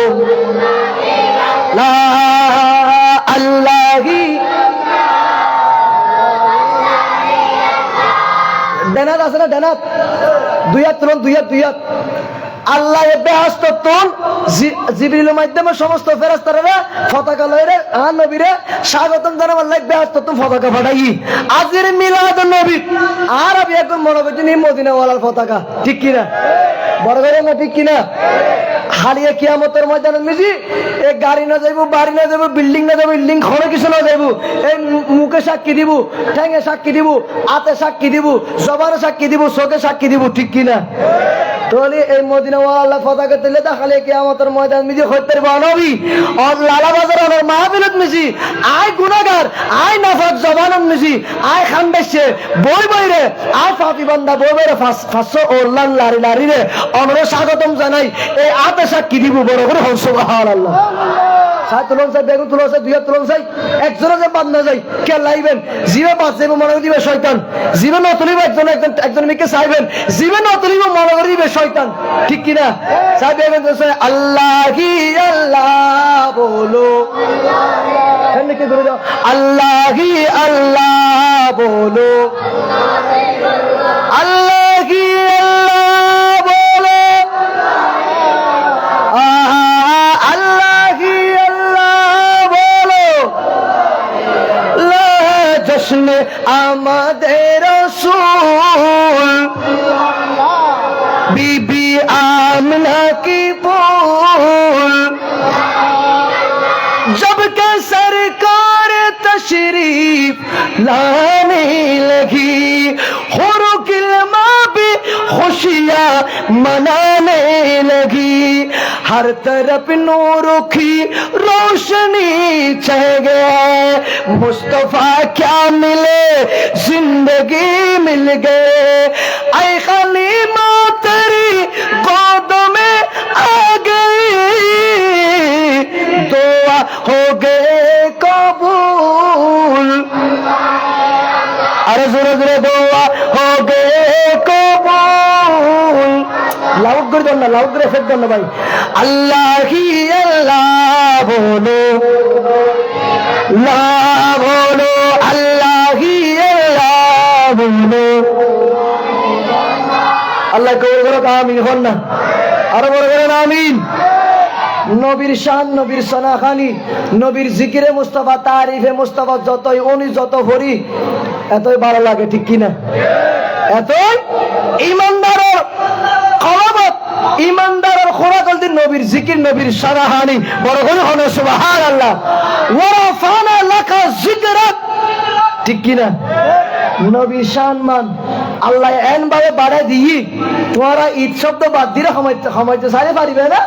ला अल्लाह ही डनात আসলে डनात দুইয়াত আল্লাহ বেহেশত তুন জিবরিলের মাধ্যমে সমস্ত ফেরেশতারা পতাকা লইরে আর নবীরে স্বাগতম জানাবার লাগ বেহেশত তুন পতাকা পাঠাই আজের মিলাদুন নবী আর আমি একদম মনে করছি নি মদিনা ওয়ালার পতাকা ঠিক কি না বড় করে না ঠিক কি না হারিয়ে কিয়ামতের ময়দানে মিজি এই গাড়ি না যাইবো বাড়ি না যাইবো বিল্ডিং না যাইবো বিল্ডিং খনে কিছু না যাইবো এই মুখে সাক্ষী দিব ঠ্যাঙে সাক্ষী দিব হাতে সাক্ষী দিব জবানে সাক্ষী দিব চোখে সাক্ষী দিব ঠিক কি না তাহলে এই মদিনা ওয়ালা পতাকা তুলে দেখালে কিয়ামতের ময়দান মিজি হইতে বানবি অন লালা বাজার অন মাহফিলত মিজি আয় গুনাহগার আয় নাফাক জবানন মিজি আয় খানদেশে বই বইরে আয় ফাতি বান্দা বই বইরে ফাঁসো ওরলান লারি লারি রে অনরে স্বাগতম জানাই এই আতেশা কি দিব বড় করে হন সুবহানাল্লাহ সাত তুলন চাই বেগুন তুলন চাই দুই তুলন চাই একজনে যে বাদ না যাই কে লাইবেন জীবে বাদ যাইব মনে করে দিবে শয়তান জীবে না তুলিব একজন মেয়েকে চাইবেন জীবে না তুলিব মনে করে দিবে শয়তান ঠিক কিনা চাই বেগুন আল্লাহ কি আল্লাহ বলো কি ধরে যাও আল্লাহ কি আল্লাহ বলো আল্লাহ কি আল্লাহ বলো জশ্ন আমাদের রাসূল बीबी आमना की बोल जब के सरकार तशरीफ लाने लगी हुरू किल्मा भी खुशियाँ मनाने लगी हर तरफ नूरों की रोशनी छा गया मुस्तफा क्या मिले जिंदगी मिल गए ऐ खलीमा तेरी गोद में आ गई दुआ हो गए कबूल अरे जोरे जोरे दुआ हो गए कबूल लाउड कर दो ना लाउड कर फेंक दो ना भाई अल्लाह ही अल्लाह बोलो ला बोलो अल्लाह ही अल्लाह बोलो अल्लाह को बोलो आमीन हो ना अरे बोलो आमीन নবীর শান নবীর সনাখানি নবীর জিকিরে মুস্তাফা তারিফে মুস্তাফা যতই উনি যত ভরি এতই ভালো লাগে ঠিক কিনা এতই ইমানদারের কলাবত ইমানদারের খোরাকল দিন নবীর জিকির নবীর সনাখানি বড় করে হলো সুবহানাল্লাহ ওয়া রাফানা লাকা যিকরাক ঠিক কিনা নবীর সম্মান আল্লাহ এন ভাবে বাড়াই দিই তোমরা ঈদ শব্দ বাদ দিলে সময়তে সারে পারিবে না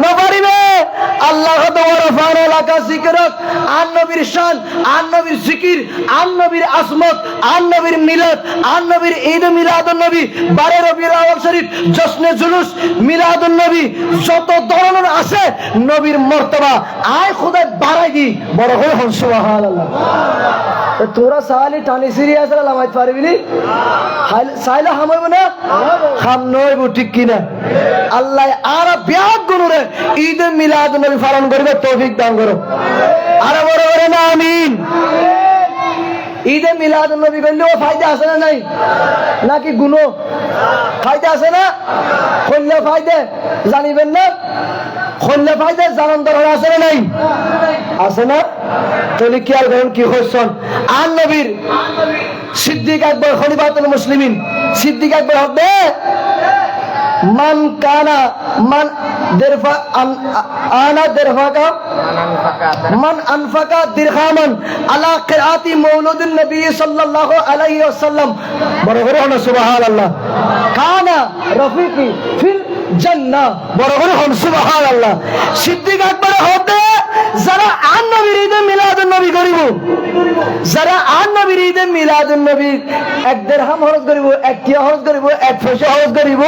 না পারিবে আল্লাহ রাফানা লাকা যিকরাক আর নবীর শান আর নবীর জিকির আর নবীর আসমত আর নবীর মিলাদ আর নবীর ঈদ মিলাদুন নবী 12 রবিউল আউয়াল শরীফ জশ্নে জুলুস মিলাদুন নবী যত ধরনের আছে নবীর মর্তবা আয় খোদা বাড়াই দি বড় করে হন সুবহানাল্লাহ তোরা সালি টানি সিরিয়াস লামাইত পারবি নি সাইলা হামাইব না খাম নইব ঠিক কিনা আল্লাহ আর ব্যাগ গুনুরে ঈদ মিলাদ নবী পালন করবে তৌফিক দান করো আরে বড় করে না আমিন ঈদে মিলাদ নবী করলে ও ফায়দা আছে না নাই নাকি গুনো ফায়দা আছে না করলে ফায়দা জানিবেন না করলে ফায়দা জানান দরকার আছে না নাই আছে না তাহলে কি আর করেন কি হইছন আর নবীর সিদ্দিক আকবর খলিফাতুল মুসলিমিন সিদ্দিক আকবর হবে মান কানা মান দিরফা আনা দিরফাকা মান আনফাকা দিরহামান আলা কিরাতি মাউলুদিন নবী সাল্লাল্লাহু আলাইহি ওয়াসাল্লাম বড় করে হন সুবহানাল্লাহ কানা রফিকি ফিল জান্নাহ বড় করে হন সুবহানাল্লাহ সিদ্দিক আকবর হবে যারা আন নবীর ঈদে মিলাদুন নবী করিব যারা আন নবীর ঈদে মিলাদুন নবী এক দিরহাম খরচ করিব এক টিয়া খরচ করিব এক পয়সা খরচ করিব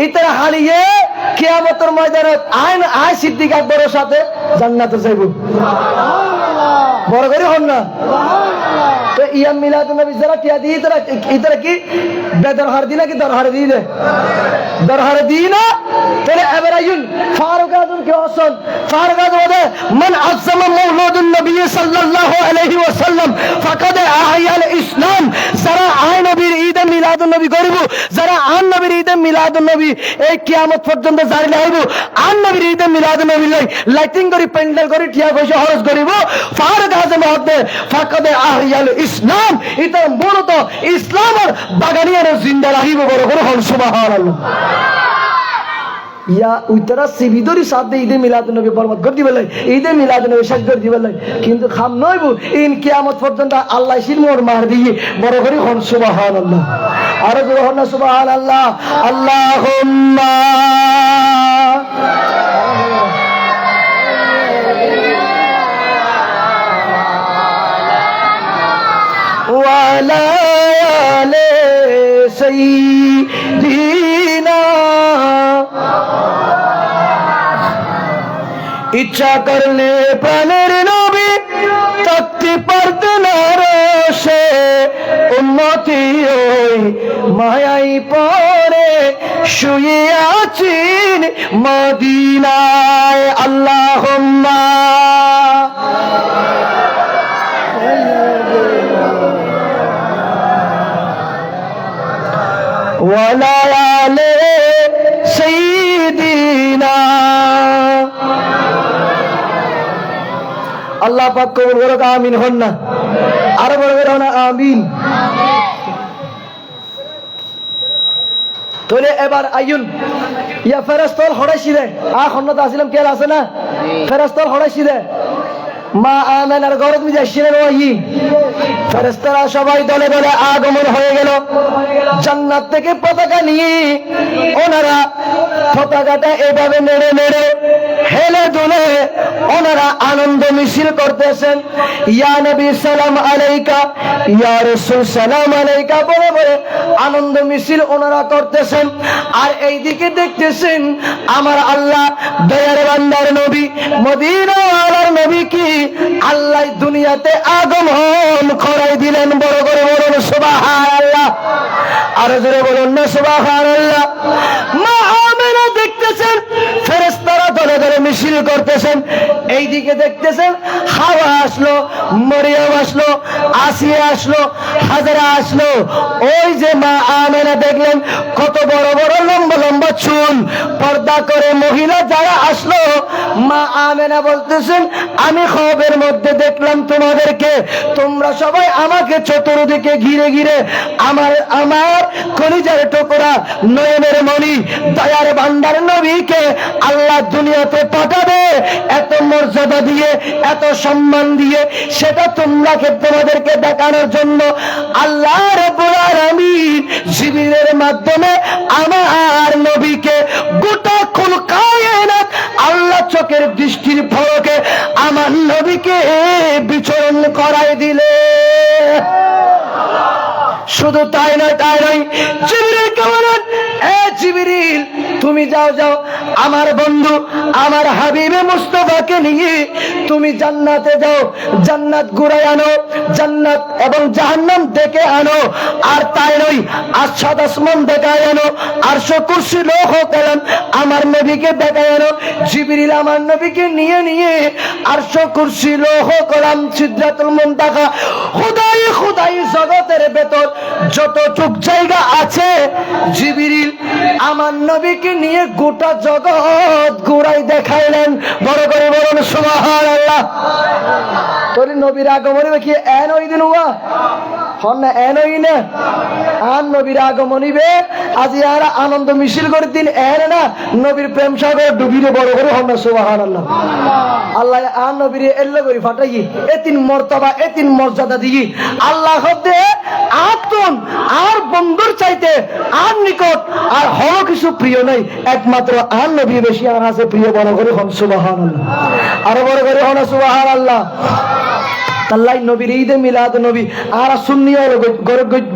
ইতার হালিয়ে কিয়ামতের ময়দানে আয় সিদ্দিক আকবরের সাথে জান্নাতে যাইব সুবহানাল্লাহ বড় করে হন না তো ইয়া মিলাদুন নবী যারা টিয়া দি ইতারা কি বেদরহার দিনা কি দরহার দিলে দরহার দিনা তাহলে এবারাইন ফারুক আযম কি হসন ফারুক আযম বলে মান আযযামা মাউলুদুন নবী সাল্লাল্লাহু আলাইহি ওয়াসাল্লাম ফাকাদ আহইয়াল ইসলাম যারা আয় নবীর ঈদ মিলাদুন নবী করিব যারা আন নবীর ঈদ মিলাদুন নবী এই কিয়ামত পর্যন্ত জারি লাইব আন নবীর ঈদ মিলাদুন নবী লাইটিং করি প্যান্ডেল করি টিয়া পয়সা খরচ করিব ফারুক আযম হতে ফাকাদ আহইয়াল ইসলাম এটা মূলত ইসলামের বাগানিয়ার জিন্দা রাখিব বড় করে হল সুবহানাল্লাহ ইয়া উইতারা সিবিদরি সাথে ঈদে মিলাদুন নবী বরবাদ করে দিবে লাই, ঈদে মিলাদুন নবী শেষ করে দিবে লাই, কিন্তু খাম নইবু ইন কিয়ামত পর্যন্ত আল্লাহ শিরমোর মার দিয়ে বড় করে হন সুবহানাল্লাহ। আর জোরে হন না সুবহানাল্লাহ। আল্লাহুম্মা ওয়ালা আলে সাইয়্যিদিনা। ইচ্ছা করলে প্রাণের নবী থাকতে পারতেন না রোষে, উম্মতি ওই মায়াই পরে শুয়ে আছেন মদিনায়। আল্লাহুম্মা ওয়ালা আলে সাইয়্যিদিনা। আল্লাহ পাক কবুল করুক, আমিন হন না, আরো বড় করে হন আমিন। তাহলে এবার আইন ইয়া ফেরেশতাল হড়াইছি রে আ খন্নত আসিলাম কেল আছে না, ফেরেশতাল হড়াইছি রে মা আমেনার গরদ মিজা শিরের ওই ফেরেশতারা সবাই দলে দলে আগমন হয়ে গেল। জান্নাত থেকে পতাকা নিয়ে ওনারা পতাকাটা এভাবে নেড়ে নেড়ে হেলে দুলে ওনারা আনন্দ মিছিল করতেছেন। ইয়া নবী সালাম আলাইকা, ইয়া রাসূল সালাম আলাইকা বলে বলে আনন্দ মিছিল ওনারা করতেছেন। আর এইদিকে দেখতেছেন আমার আল্লাহ দয়ার বান্দার নবী মদিনার নবী কি আল্লাহ দুনিয়াতে আগমন করাই দিলেন। বড় করে বলুন সুবহানাল্লাহ, আরো জোরে বলুন না সুবহানাল্লাহ। মা আমেনা দেখতেছেন ফেরেশতারা দলে দলে মিছিল করতেছেন। এইদিকে দেখতেছেন হাওয়া আসলো, মরিয়ম আসলো, আসিয়া আসলো, হাজরা আসলো। ওই যে মা আমেনা দেখলেন কত বড় বড় লম্বা লম্বা চুল পর্দা করে মহিলা যারা আসলো, মা আমেনা বলতেছেন আমি খবরের মধ্যে দেখলাম তোমাদেরকে, তোমরা সবাই আমাকে চতুর্দিকে ঘিরে ঘিরে আমার আমার কলিজার টুকরা নয়নের মণি দয়ার বান্দার নবীকে আল্লাহ দুনিয়াতে পাঠাবে এত মর্যাদা দিয়ে, এত সম্মান দিয়ে, সেটা তোমরাকে তোমাদেরকে দেখানোর জন্য আল্লাহ রাব্বুল আলামিন জিবরিলের মাধ্যমে আমার নবীকে গোটা কুল কায়নাত আল্লাহ চোখের দৃষ্টির ফলকে আমার নবীকে বিচরণ করাই দিলে। শুধু তাই নয়, তাই নয়, জিবরিল বলেন এ জিবরিল তুমি যাও যাও আমার বন্ধু আমার হাবিবে মুস্তাফাকে নিয়ে তুমি জান্নাতে যাও, জান্নাত ঘুরাই আনো, জান্নাত এবং জাহান্নাম দেখে আনো। আর তাই নয়, আসাদ আসমান দেখায় আনো, আরশ কুরসি লৌহ কলম আমার নবীকে দেখায় আনো। জিবরিল আমার নবীকে নিয়ে নিয়ে আরশ কুরসি লৌহ কলম সিদরাতুল মুনতাহা খোদাই খোদাই জগতের ভেতর যতটুক জায়গা আছে জিবরিল আমার নবীকে নিয়ে গোটা জগৎ ঘুরাই দেখাইলেন। বড় করে বলুন সুবহানাল্লাহ। তোর নবীর আগমনে দেখি এন ওই দিন হুয়া হন না, এন ওই না আর নবীর আগমনিবে আজি আর আনন্দ মিছিল করে দিন এন না নবীর প্রেম সাগর ডুবিরে। বড় করে হন না সুবহানাল্লাহ। আল্লাহ আর নবীর এল্লা করে ফাটাই এতিন মর্তবা এতিন মর্যাদা দিয়ে আল্লাহ হতে আতুন আর বন্ধুর চাইতে আর নিকট আর হলো কিছু প্রিয় নাই, একমাত্র আর নবী বেশি আর আছে প্রিয়। বড় করে হন সুবহানাল্লাহ, আরো বড় করে হন সুবহানাল্লাহ। তাল্লাই নবীর ঈদে মিলাদ নবী আর সুন্নি হলো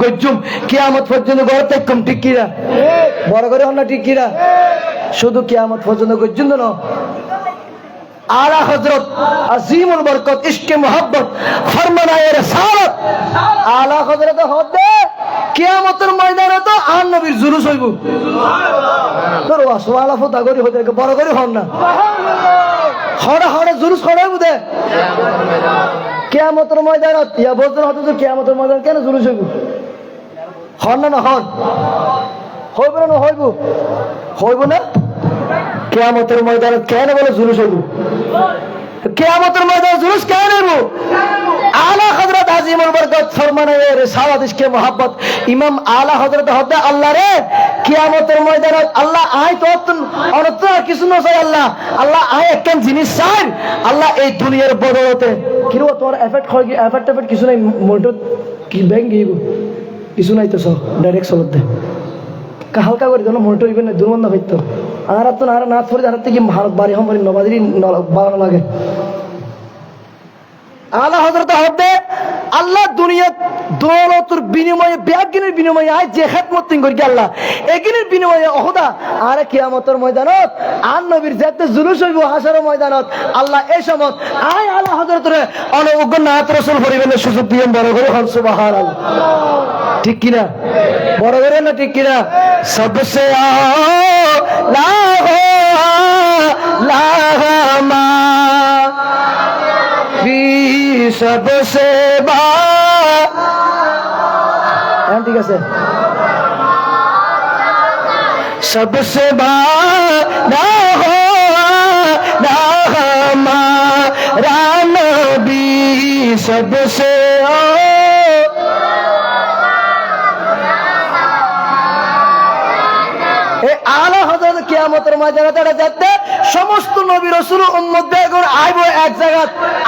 গজ্জুম কিয়ামত পর্যন্ত ঘর তেকম ঠিক কিরা। বড় করে হন না ঠিক কিরা, শুধু কিয়ামত পর্যন্ত গজ্জুম না। আলা হযরত আজিমুল বরকত ইশকে মোহাব্বত ফরমানায়ে রিসালাত আলা হযরত হদে কিয়ামতের ময়দানে তো আর নবীর জুলুস হইব। সুবহানাল্লাহ তোর ওয়াসওয়ালা ফতা করি হতে বড় করে হন না হড়া হড়া জুলুস হড়াই বুদে কিয়ামতের ময়দানে ইয়া বলতে হতো তো কিয়ামতের ময়দানে কেন জুলুস হইব হন না, না হন হইব না, হইব হইব না কিয়ামতের ময়দানে কেন বলে জুলুস হইব। কিয়ামতের ময়দানে জুলুস কে নেব? আলা হযরত আজিমুল বরকত ফরমানে রিসালাত ইশকে মোহাব্বত ইমাম আলা হযরত হদা আল্লাহ রে কিয়ামতের ময়দানে আল্লাহ আয় তো অনত কিছু না চাই আল্লাহ আল্লাহ আয় একখান জিনিস চাই আল্লাহ এই দুনিয়ার বদলতে কিরো তোর এফেক্ট হয় এফেক্ট কিছু নাই মোটো কি ব্যাংক গিব কিছু নাই তো সব ডাইরেক্ট চলতে হালকা করে যেন মোটো ইবেন দুর্গন্ধ হইতো আর তো আর না থরে আর থেকে ভারত বাড়ি হম নবাদিরি বাড়ানো লাগে আলা হযরত হদে আল্লাহ দুনিয়া দৌলতের বিনিময়ে ব্যাগিনের বিনিময়ে আয় যে খেদমত করি আল্লাহ এগিনের বিনিময়ে অহদা আর কিয়ামতের ময়দানত আর নবীর যেতে জুলুস হইব হাসরের ময়দানত আল্লাহ এই সমত আয় আলা হযরত রে অনবজ্ঞ নাত রাসূল পরিবেনের সুযোগ দিয়ে বড় করে হন সুবহানাল্লাহ ঠিক কিনা বড় করে না ঠিক কিনা সবসে লা লাহমা सबसे ठीक है सबसे नबी सबसे आला हजरत कियामतेर मयदाने যাতে সমস্ত নবী রাসূল উম্মত বেগর আইবো এক জায়গা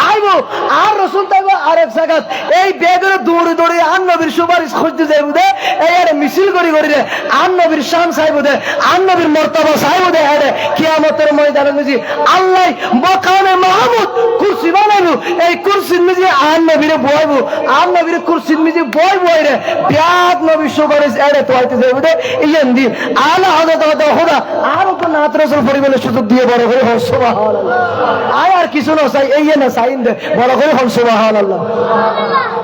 আইবো আর রাসূল তাইবো আরেক জায়গা এই বেগর দৌড়ে দৌড়ে আর নবীর সুপারিশ খুঁজতে যাইবো দে এই আরে মিছিল করি করি রে আর নবীর শান চাইবো দে আর নবীর মর্তবা চাইবো দে আরে কিয়ামতের ময়দানে মিজি আল্লাহ মাকামে মাহমুদ কুরসি বানাইবো এই কুরসির মিজি আর নবীরে বইবো আর নবীর কুরসির মিজি বই রে ব্যাগ নবীর সুপারিশ এড়ে তোইতে যাইবো দে ইয়েন্দি আলা হযরত খোদা আর তো নাত রাসূল পরিবেনের সুযোগ দিয়ে বড় করে হন সুবহানাল্লাহ আয় আর কিছু না চাই এই না চাইন দে বড় করে হন সুবহানাল্লাহ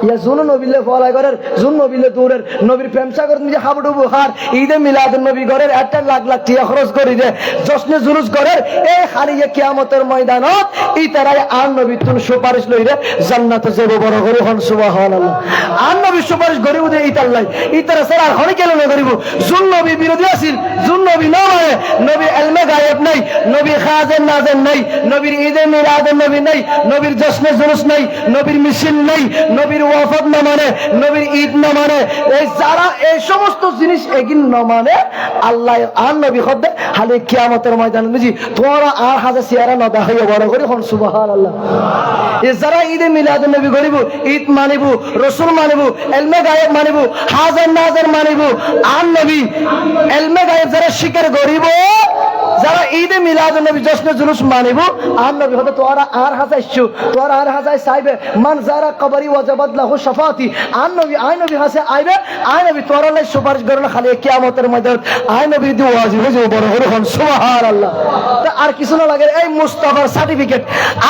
ইয়া জুন নবীলে ফলাই করার জুন নবীলে দূরের নবীর প্রেম সাগর নিজে হাবড়ু বুহার ঈদে মিলাদুন নবী ঘরের 1 লাখ লাখ টাকা খরচ করি দে জশ্নে জুলুস ঘরের এই হারিয়ে কিয়ামতের ময়দানত এই তারাই আর নবী তুন সুপারিশ লইরে জান্নাতে যাবে বড় করে হন সুবহানাল্লাহ আর নবী সুপারিশ করিব দে এই তাল্লাই এই তারা সারা আর হনি কেন না করিব জুন নবী বিরোধী আছিল জুন নবী না মানে নবী ইলমে গায়েব নাই নবী খাজেন নাজেন নাই নবীর ঈদে মিলাদের নবী নাই নবীর জশ্নে জুলুস নাই নবীর মিছিল নাই নবীর ওয়াফাত না মানে নবীর ঈদ না মানে এই যারা এই সমস্ত জিনিস এগিন না মানে আল্লাহ আর নবী খদ্দে হালে কিয়ামতের ময়দানে বুঝি তোরা আর হাজে সিয়ারা না দেখাইয়া বড় করে হন সুবহানাল্লাহ এই যারা ঈদে মিলাদের নবী করিব ঈদ মানিব রাসূল মানিব ইলমে গায়েব মানিব হাজেন নাজের মানিব আর নবী ইলমে গায়েব যারা স্বীকার করিব যারা ঈদে মিলাদুন নবী জশ্নে জুলুস মানিব আর নবী হতে তোরা আর হাসাইছু তোরা আর হাসাই চাইবে মান যারা কবরি ওয়াজাবাত লাহু শাফাতি আর নবী আই নবী হাসে আইবে আই নবী তোরা লাই সুপারিশ করলে খালি কিয়ামতের ময়দানে আই নবী দি ওয়াজিব হয়ে যাবে বড় করে হন সুবহানাল্লাহ আর কিছু না লাগে এই মুস্তাফার সার্টিফিকেট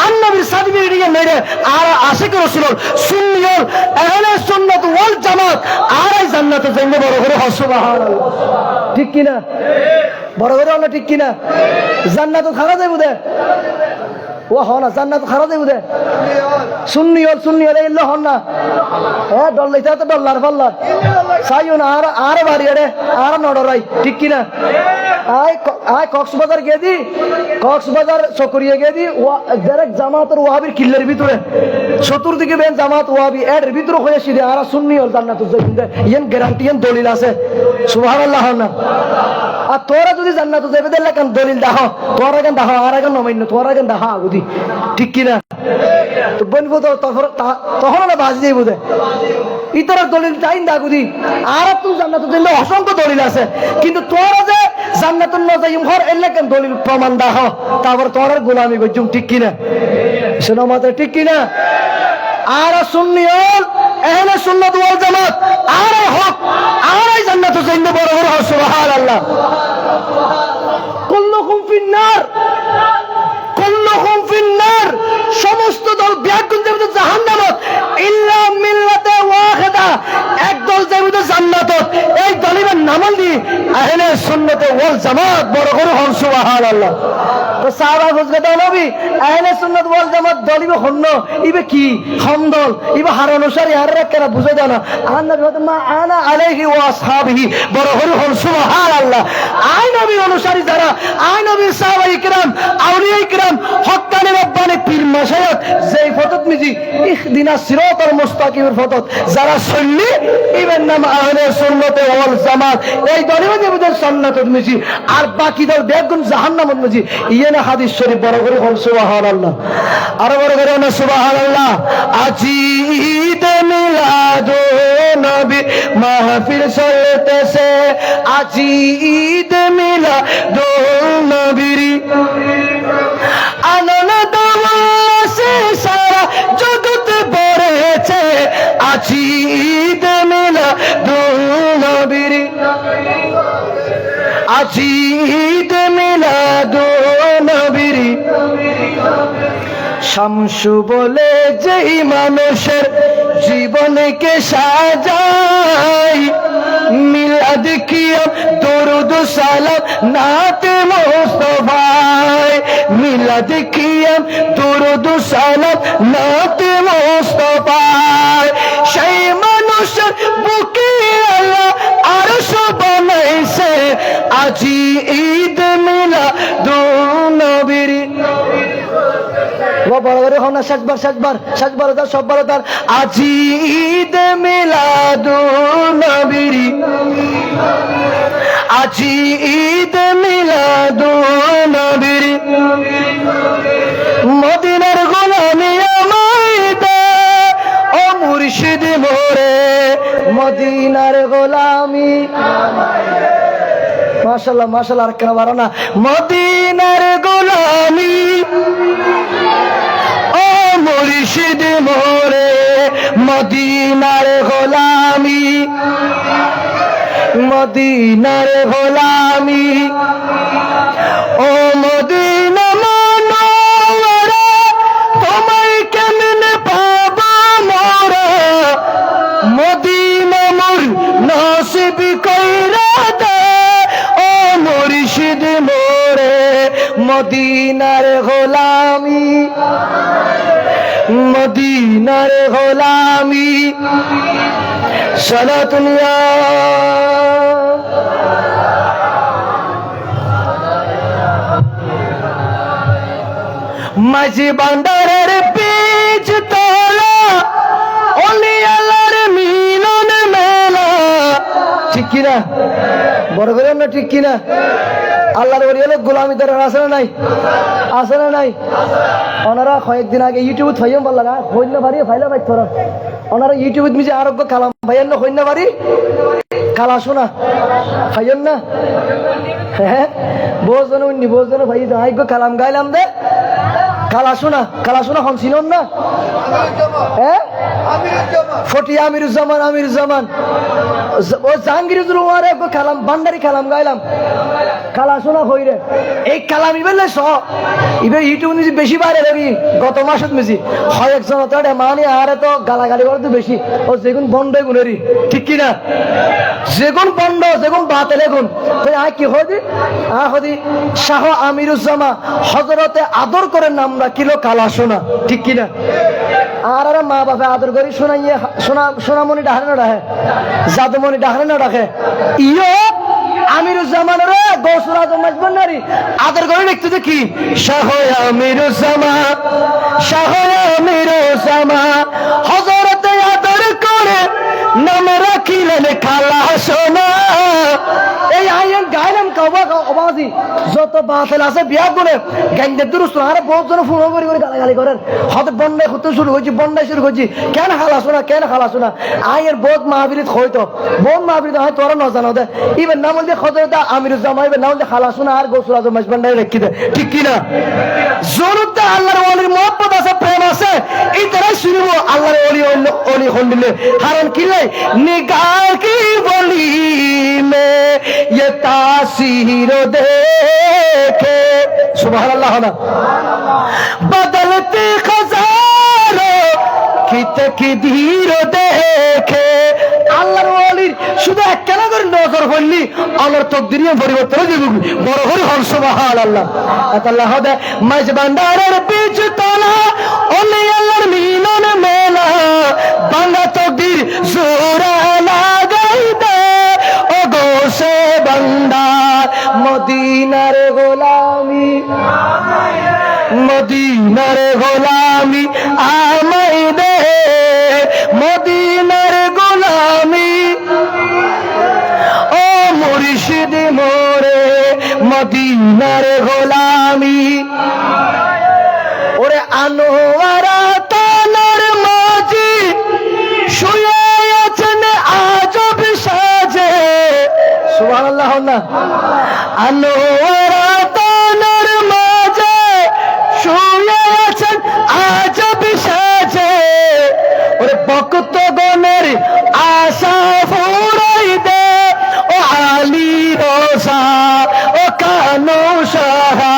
আর নবীর সার্টিফিকেট নেই রে আর আশিক রাসূল সুন্নিয়র আহলে সুন্নাত ওয়াল জামাত আর এই জান্নাতে যাইবে বড় করে হন সুবহানাল্লাহ ঠিক কি না বড় করে হন ঠিক কি না জান্নাত খারা যাইবো দে ও হনা জান্নাত খারা যাইবো দে সুন্নিয়র এই হন না হ্যাঁ ডল্লাইতে তো ডল্লার পাল্লার চাইও না আর বাড়ি রে আর নডরাই ঠিক কি না আয় কক্সবাজার গিয়ে দি কক্সবাজার চকরিয়া গিয়ে দি ডাইরেক্ট জামাতের ওয়াহাবির কিল্লার ভিতরে চতুর্দিকে বেন জামাত ওয়াহাবি এর ভিতরে হয়ে সিধে আর সুন্নিয়র জান্নাতুল যাইবে ইয়েন গ্যারান্টি ইয়েন দলিল আছে সুবহানাল্লাহ না আর তোরা যদি জান্নাতে যাবে দিলে কেন দলিল দাহ তোরা কেন দাহ আর কেন নমান্য তোরা কেন দাহ আগুদি ঠিক কিনা তো বলবো তো তখন না বাজি যাইব দে ইতরের দলিল চাইন দাগুদি আর তুই জান্নাতে দিলে অসংখ্য দলিল আছে কিন্তু তোরা যে জান্নাতুন নজাইম ঘর এলে কেন দলিল প্রমাণ দাহ তারপর তোরার গোলামি গজুম ঠিক কিনা শোনা মাত্র ঠিক কিনা আর সুন্নিয়ত আহলে সুন্নাত ওয়াল জামাত আর হক আর জান্নাতে যাইবে বড় বড় সুবহানাল্লাহ কুল্লুকুম ফিন্নার কুল্লুকুম ফিন্নার সমস্ত দল ব্যাকুল যাবে জাহান্নামত ইল্লা মিল্লাতে ওয়াহিদা একদল যাবে জান্নাতত এই দলিলের নামল দি আহলে সুন্নাত ওয়াল জামাত বড় করে হন সুবহানাল্লাহ তো সাহাবা হযরত নবী আহলে সুন্নাত ওয়াল জামাত দলিবে হন্ন ইবে কি হমদল ইবে হার অনুসারী আর কেন বুঝে দাও না আর নবী হতে মা আনা আলাইহি ওয়া আসহাবিহি বড় করে হন সুবহানাল্লাহ আই নবী অনুসারী যারা আই নবী সাহাবায়ে কিরাম আউলিয়ায়ে কিরাম হক্কানি রব্বানি পীর মাশায়াত যেই ফতত মিজি ইহদিনাস সিরাতাল মুস্তাকিমের ফতত যারা চললি ইবেন নাম আহলে সুন্নাত ওয়াল জামাত এই দরিবে দেবদের সুন্নাতত মিজি আর বাকি দল বেগুন জাহান্নামত মিজি ইয়েনা হাদিস শরীফ বড় করে বল সুবহানাল্লাহ আর বড় করে না সুবহানাল্লাহ আজি ঈদ মিলাদুন নবী মাহফিল চলতেছে আজি ঈদ মিলাদুন নবীর আনন্দ উল্লাসে সারা জগৎ ভরেছে আজি ঈদ মিলাদুন নবীর আজি ঈদ মিলাদুন নবীর শামসু বলে যেই মানুষের জীবনকে সাজায় মিলাদ কিয়াম দরুদ সালাম নাতে মুস্তাফায় মিলাদ কিয়াম দরুদ সালাম নাতে মুস্তাফায় সেই মানুষের বুকে আল্লাহ আরশ বানাইছে আজি ঈদ মিলাদুন নবীর আজি ঈদ মিলাদুন নবীর আজি ঈদ মিলাদুন নবীর মদিনার গোলামি আমায় দে ও মুর্শিদ মোরে মদিনার গোলামি মাশাআল্লাহ মাশাআল্লাহ আর কেন বারো না মদিনার গোলামি ও মুর্শিদ মোরে মদিনার গোলামি মদিনার গোলামি ও মদিনা মনোয়ারা তোমায় কেমনে পাবো মোরা মদিনা মোর নসিব কইরা দে ও মুর্শিদ মোরে মদিনার গোলামি মদিনার গোলামি সালাতুন ইয়া মাঝি বান্দারের বীজ তোলা ওলি আল্লাহর মিলন মেলা ঠিক কিনা বড় করে না ঠিক কিনা আল্লাহর ওলি হলো গোলামি দ্বারা আছে না নাই আছে না নাই ওনারা কয়েকদিন আগে ইউটিউবে ফাইম বললা না হইল বাড়ি ফাইলা ভাই তোরা ওনারা ইউটিউবে মিজে আরোগ্য কালাম ভাইয়ের না হইল বাড়ি কালা শোনা ফাইন না হ্যাঁ বোঝন উন্নি বোঝন ভাই আইগ কালাম গাইলাম দে কালা শোনা হন ছিলেন না হ্যাঁ ফটি আমিরুজ্জামান ও জাহাঙ্গীরুল ওয়ারে কালাম বান্ডারি কালাম গাইলাম কালা শোনা হইরে এই কালাম ইবেলে স ইবে ইউটিউব নিজি বেশি বাইরে রবি গত মাসত মিজি হয় একজন তাড়ে মানে আরে তো গালাগালি করতে বেশি ও যেগুন বন্ধ গুনেরি ঠিক কি না যেগুন বন্ধ যেগুন বাতেলে গুণ কই আ কি হদি হদি শাহ আমিরুজ্জামা হযরতে আদর করে নাম রাখিলো কালা শোনা ঠিক কি না আর আর মা বাবা আদর করি শোনাইয়ে সোনামণি ডাহারে না ডাহে জাদুমণি ডাহারে না ডাকে ইয়ো আমিরুজ্জামানের গৌসুল আজম মাজবন্নারি আদর করে লিখতে দেখি শাহ আমিরুজ্জামা হযরতে আদর করে নাম রাখিলেন কালা সোনা এই আইন গাইলাম অবাজি যত বাতিল আছে বিয়া গুনে গাইন্দের দুরুস্ত আরে বহুত জন ফোন করে গালাগালি করেন হয়তো বন্যায় করতে শুরু করছি কেন খালাসো না আইয়ের বহুত মাহবিলিত হয়তো বহুত মাহবিলিত হয় তোরা ন জানো দে ইবেন নাম দিয়ে হযরত আমিরুজ্জামা ইবেন নাম দিয়ে খালাসো না আর গৌসুল আজম মাজবন্নারি রেখি দে ঠিক কি না জরুরতে আল্লাহর ওলির মহব্বত আছে প্রেম আছে এই তারাই শুনব আল্লাহর ওলি হন্ডিলে হারন কিলে নিগাহ কি বলি মে ये तासीर देखे सुबहानल्लाह ना बदलते खजारों की तकदीर देखे আল্লাহর ওলির শুধু একখানা করে নজর পড়লি আল্লাহর তকদিরিয়ে পরিবর্তন হয়ে যাবে বড় করে হল সুবহানাল্লাহ আল্লাহ দে মাঝ বান্দারের বীজ তলা ওলি আল্লাহর মিলন মেলা বাংলা তকদির জোরা লাগাই দে ও গোসে বান্দা মদিনার গোলামি মদিনার গোলামি আমায় দে, মদিনার গোলামি ও মুর্শিদ মোরে মদিনার গোলামি। ওরে আনোয়ারা তানার মাঝি শুয়ে আছেন আজব সাজে, সুবহানাল্লাহ না। আনোয়ারা তানার মাঝে শুয়ে আছেন আজব সাজে, ওরে ভক্তগণের আশা ফুরাই দে ও আলী রোজা ও কানো সাহা,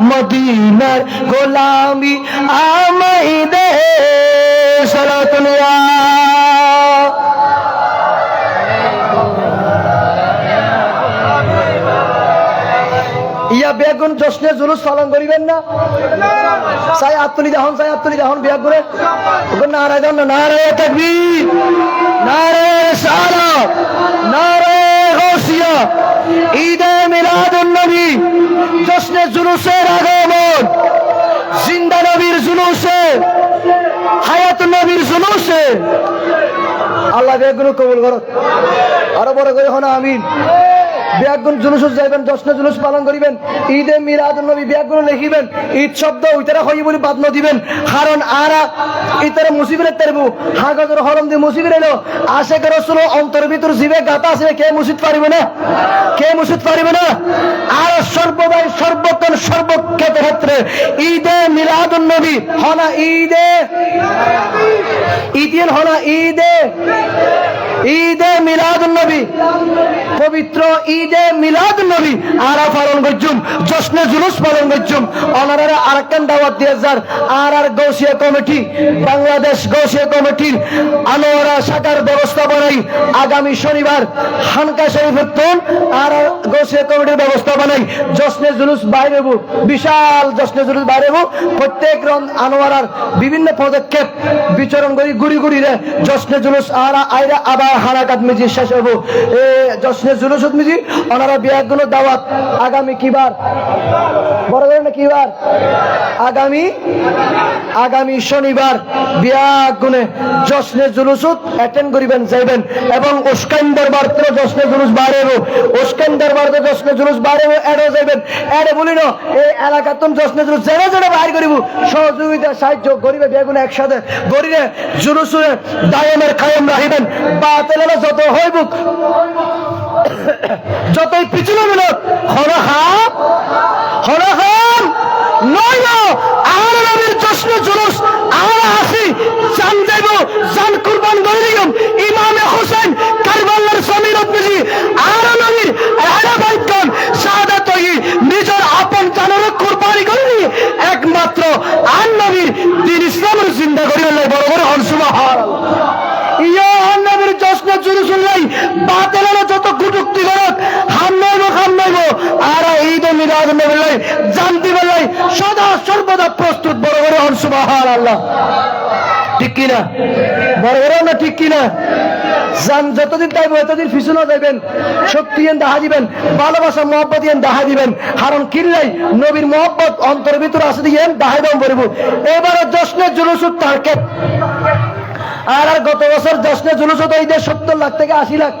মদিনার গোলামি আমায় দে। সালাতুল ইয়া বেগুন জশ্নে জুলুস পালন করিবেন না? চাই আত্মনি দেখুন, চাই আত্মনি দেখুন বিয়া করে নারায় দেন, নারায় তাকবীর, নারায় রিসালাত, নারায় গাউসিয়া। ঈদে মিলাদুন নবী জশ্নে জুলুসের আগমন, জিন্দা নবীর জুলুসে, হায়াত নবীর জুলুসে। আল্লাহ বেগুন কবুল করো, আরো বড় করে হন আমিন। ব্যাগুন জুলুস যাইবেন, জশ্নে জুলুস পালন করিবেন, ঈদে মিলাদুন নবী ব্যাগুন লিখিবেন, ঈদ শব্দ ওইটারা হই বলি বাদ দিবেন। কারণ আরা ইতারা মুসিবের তেরবু হাগজের হরম দিয়ে মুসিবের এলো আশেক রাসূল অন্তর ভিতর জিবে গাতা আছে, কে মুসিদ পারিবে না? কে মুসিদ পারিবে না? আর সর্বদাই সর্বক্ষণ সর্বক্ষেত্র ক্ষেত্রে ঈদে মিলাদুন নবী হনা ঈদে ঈদিন হনা ঈদে ঈদে মিলাদুন নবী, পবিত্র ঈদে মিলাদুন নবী আরা পালন করছুম, জশ্নে জুলুস পালন করছুম। অনারা আরেকখান দাওয়াত দিয়ে যার আর গৌসিয়া কমিটি, বাংলাদেশ গৌসিয়া কমিটির আনোয়ারা শাখার ব্যবস্থাপনায় আগামী শনিবার খানকা শরীফের তোন আর গৌসিয়া কমিটির ব্যবস্থাপনায় জশ্নে জুলুস বাইরে, বিশাল জশ্নে জুলুস বাইরে। প্রত্যেক রং আনোয়ারার বিভিন্ন পদক্ষেপ বিচরণ করি গুড়ি গুড়ি রে জশ্নে জুলুস আর আইরা আবার হারাকাত মিজি শেষ হবো। এ জশ্নে জুলুস মিজি ওনারা বিয়াগুলো দাওয়াত আগামী কিবার বড় করে না কিবার আগামী শনিবার বিয়াগুনে জশ্নে জুলুস অ্যাটেন্ড করিবেন যাইবেন এবং উস্কাইন্দার বার্তে জশ্নে জুলুস বাড়েব, উস্কাইন্দার বার্তে জশ্নে জুলুস বাড়েব এড়ে যাইবেন। এড়ে বলি না এই এলাকাতন জশ্নে জুলুস জেনে জেনে বাইর করিব, সহযোগিতা সাহায্য করিবে বেগুনে একসাথে গরিবে জুলুসে দায়েমের কায়েম রাখিবেন। বাতিলেরা যত হইবুক যতই পিছনে মিলক হরহাম নয় না আর নবীর জশ্নে জুলুস আর আসি জান যাইব, জান কুরবান করে দিলাম ইমামে হোসেন কারবালার জমিনত বুঝি আর নবীর এরা বাইকন শাহাদাত হই নিজের আপন জানের কুরবানি করে একমাত্র আর নবীর দ্বীন ইসলামের জিন্দা করিয়া লাই বড় বড় হন সুবহানাল্লাহ। ইয়া নবীর জশ্নে জুলুস লাই বাতিলেরা যত কুটুক্তি করক হাম নাইব আর ঈদে মিলাদুন নবী লাই জানতি বলাই সদা সর্বদা প্রস্তুত বড় বড় হন সুবহানাল্লাহ। ঠিক কিনা বড় বড় না ঠিক কিনা? জান যতদিন তাইব এতদিন পিছনে যাইবেন, শক্তি এন দেখা দিবেন, ভালোবাসা মহব্বত এন দেখা দিবেন। কারণ কিনলাই নবীর মহব্বত অন্তর ভিতরে আছে দিয়ে দেখা দাম করব। এবারে জশ্নে জুলুস টার্গেট আর গত বছর জশ্নে জুলুস তো ঈদের 70 লাখ থেকে 80 লাখ,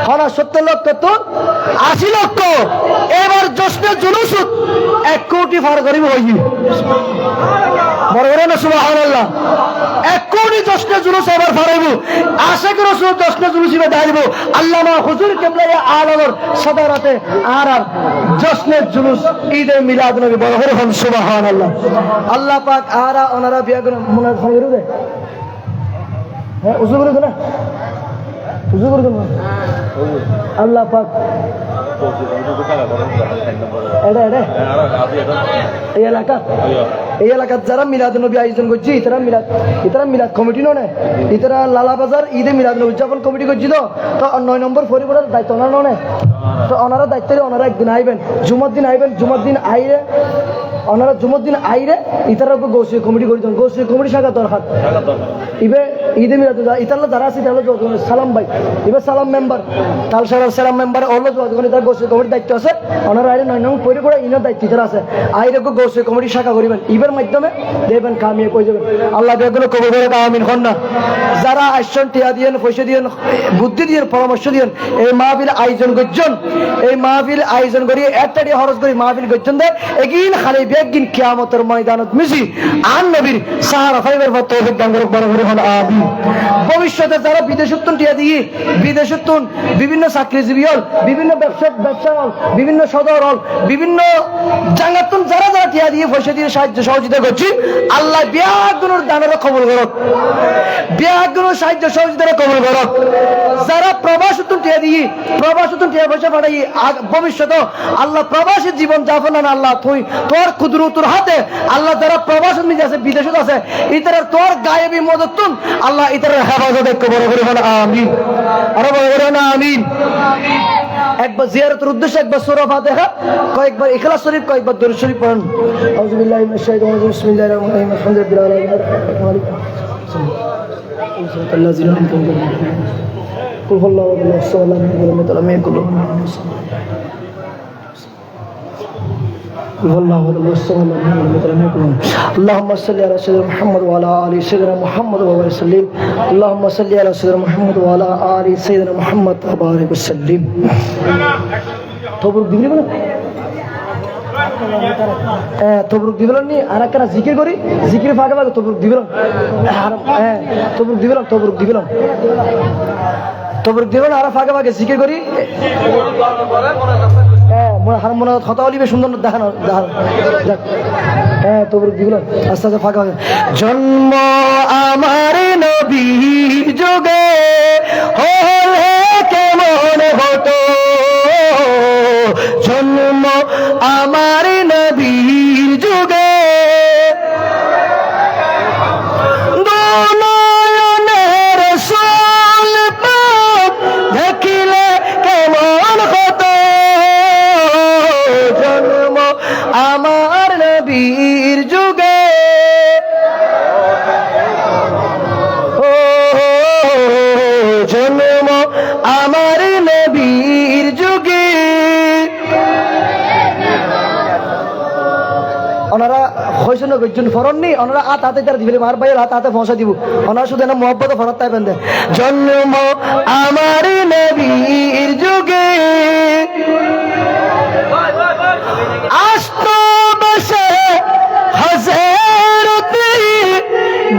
হরা 70 লক্ষ তো 80 লক্ষ। এবার জশ্নে জুলুস 1 কোটি পার করিব হই বড় বড় না সুবহানাল্লাহ। 1 কোটি জশ্নে জুলুস এবার ফারাইব, আশিক রাসূল জশ্নে জুলুস ইবে দাইব। আল্লামা হুজুর কিবলা আলমর সদারাতে আর জশ্নে জুলুস ঈদে মিলাদ নবী বড় বড় হন সুবহানাল্লাহ। আল্লাহ পাক আর ওনারা বিয়া করে মনে করে দেয় উজু করে না, উজু করে না আল্লাহ পাক এই এলাকাত যারা মিলাদ নবী আয়োজন করছি ইতারা মিলাদ কমিটি নয়, ইতারা লালাবাজার ঈদে মিলাদ নবী উদযাপন কমিটি করছি। তো 9 নম্বর পরিবারের দায়িত্ব ওনার নয়, তো ওনারা দায়িত্ব ওনারা একদিন আইবেন, জুমার দিন আইবেন, জুমার দিন আইরে ওনারা জুমার দিন আইরে ইতারা গৌসিয়া কমিটি করে দেন, গৌসিয়া কমিটি শাখা দরকার ইবে ঈদে মিলাদ ইতাল্লা যারা আছে তাহলে সালাম ভাই এবার সালাম মেম্বার তালসার সালাম মেম্বার হলো তার গোষ্ঠী কমিটির দায়িত্ব আছে ওনারা আইলে 9 নং পরে করে ইনার দায়িত্ব যারা আছে আইরকম গোষ্ঠী কমিটি শাখা করিবেন ইবের মাধ্যমে দেখবেন কামিয়ে কই যাবেন আল্লাহ বেগুলো কবুল করে আমিন হন না যারা আসছেন টিয়া দিয়েন পয়সা দিয়েন বুদ্ধি দিয়েন পরামর্শ দিয়েন এই মাহফিল আয়োজন করছেন এই মাহফিল আয়োজন করি একটা দিয়ে খরচ করি মাহফিল করছেন দে একদিন খালি একদিন কিয়ামতের ময়দানত মিছি আন নবীর সাহারা ফাইবার বা তৌফিক দান করুক বড় করে হন আমিন ভবিষ্যতে যারা বিদেশোত্তন টিয়া দিয়ে বিদেশোত্তন বিভিন্ন চাকরিজীবী হল বিভিন্ন ব্যবসা হল বিভিন্ন সদর হল বিভিন্ন জাঙ্গাতুন যারা যারা টিয়া দিয়ে পয়সা দিয়ে সাহায্য সহযোগিতা করছি আল্লাহ বিয়াগুলোর দানেরও কবুল করক বিয়াগুলোর সাহায্য সহযোগিতা কবুল করক যারা প্রবাসোত্তন টিয়া দিয়ে প্রবাসোত্তন টিয়া পয়সা পাঠাই ভবিষ্যতে আল্লাহ প্রবাসীর জীবন যাপন আল্লাহ তুই তোর কুদরতুর হাতে আল্লাহ যারা প্রবাসন নিজে আছে বিদেশত আছে ইতার তোর গায়েবী মদতুন আল্লাহ ইতার হেফাজত বড় করে হল আমিন আরো বড় করে না আমিন একবার জিয়ারতের উদ্দেশ্যে একবার সূরা ফাতিহা কয়েকবার ইখলাস শরীফ কয়েকবার দরুদ শরীফ পড়ুন আউযু বিল্লাহি মিনাশ শাইতানির রাজিম বিসমিল্লাহির রহমানির রহিম আলহামদুলিল্লাহি রাব্বিল আলামিন কুল হুয়াল্লাহু আহাদ আল্লাহু সামাদ কুল اللهم صل على سيدنا محمد وعلى آل سيدنا محمد وبارك وسلم اللهم صل على سيدنا محمد وعلى آل سيدنا محمد وبارك وسلم তবরুক দিবি না তবরুক দিবেন নি আর একটা জিকির করি জিকির ফাঁকে ফাঁকে তবরুক দিবেন তবরুক দিবেন তবরুক দিবেন তবরুক দিবেন আর ফাঁকে ফাঁকে জিকির করি মনে কথা বলিবে সুন্দর দেখানো তবরুক দিবেন আস্তে আস্তে ফাঁকে ফাঁকে জন্ম আমার নবীর যুগে হলে কেমন হতো জন্ম আমার নবীর যুগে দুনয়নের রসূল পাক দেখিলে কেমন হতো জন্ম আমার নবীর যুগে জন্ম আমার নবীর যুগে ওনারা হয়েছে না একজন ফরন নেই ওনারা হাতে তারা দিবে মার ভাইয়ের হাতে পৌঁছা দিব ওনারা শুধু না মোহব্বত ফরত তাই বেঁধে জন্ম আমার নবীর যুগে আস্ত বসে হযরতে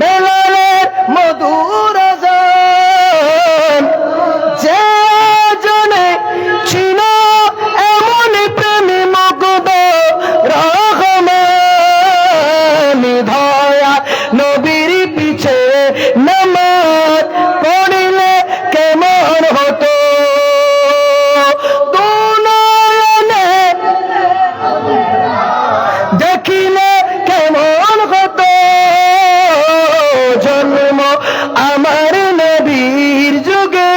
বেলালের মধুর আযান যে জনে ছিল এমন প্রেমী মুগ্ধ রহমান ধয়া নবীর পিছে নামাজ পড়িলে কেমন হতো দুনয়নে দেখিলে কেমন হতো জন্ম আমার নবীর যুগে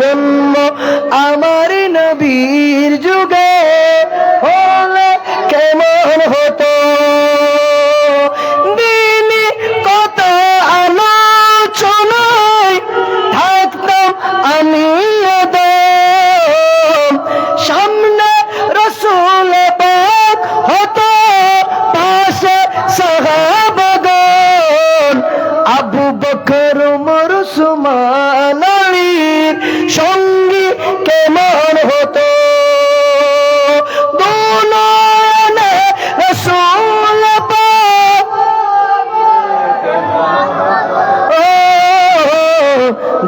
জন্ম আমার নবীর যুগে হলে কেমন হতো দিনই কত আলোচনায় থাকতাম আমি সামনে রসুল পাক হতো পাশে সাহাবাগণ আবু বকর ওমর উসমান আলীর সঙ্গী কেমন হতো দুনয়নে রসুল পাক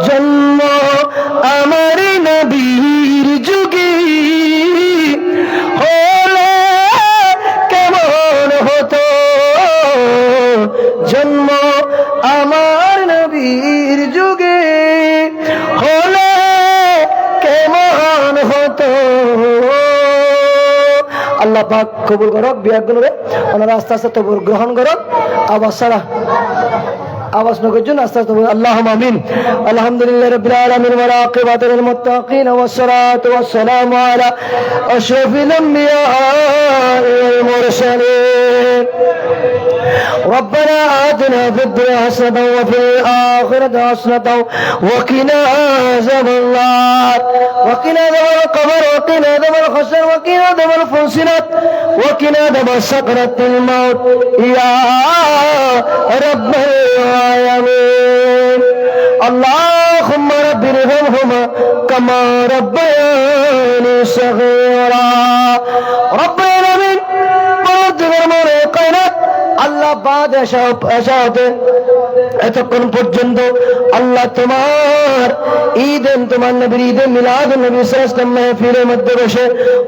জন্ম আমার নবীর যুগে হলে কেমন হতো জন্ম আমার নবীর যুগে হলে কেমন হতো আল্লাহ পাক কবুল করক বিয়াগুলোরে ওনারা আস্তে আস্তে তবুর গ্রহণ করক আবার সারা আওয়াজ নগর জন্য আস্তে আস্তে আল্লাহুম্মা আমিন। আলহামদুলিল্লাহি রাব্বিল আলামিন ওয়া আকিবাতুল লিল মুত্তাকিন ওয়াস সালাতু ওয়াস সালামু আলা আশরাফিল আমবিয়া ওয়াল মুরসালিন। ربنا آتنا في الدنيا حسنة وفي الآخرة حسنة وقنا عذاب النار وقنا عذاب القبر وقنا عذاب الحشر وقنا عذاب الفصلات وقنا عذاب سكرات الموت يا رب العالمين. اللهم رب ارحمهما كما ربياني صغيرا. رب العالمين আল্লাহ বাদ এসাতে এতক্ষণ পর্যন্ত আল্লাহ তোমার ঈদের তোমার নবীর ঈদে মিলাদুন নবী সাল্লাল্লাহু আলাইহি ওয়াসাল্লাম মাহফিলের মধ্যে বসে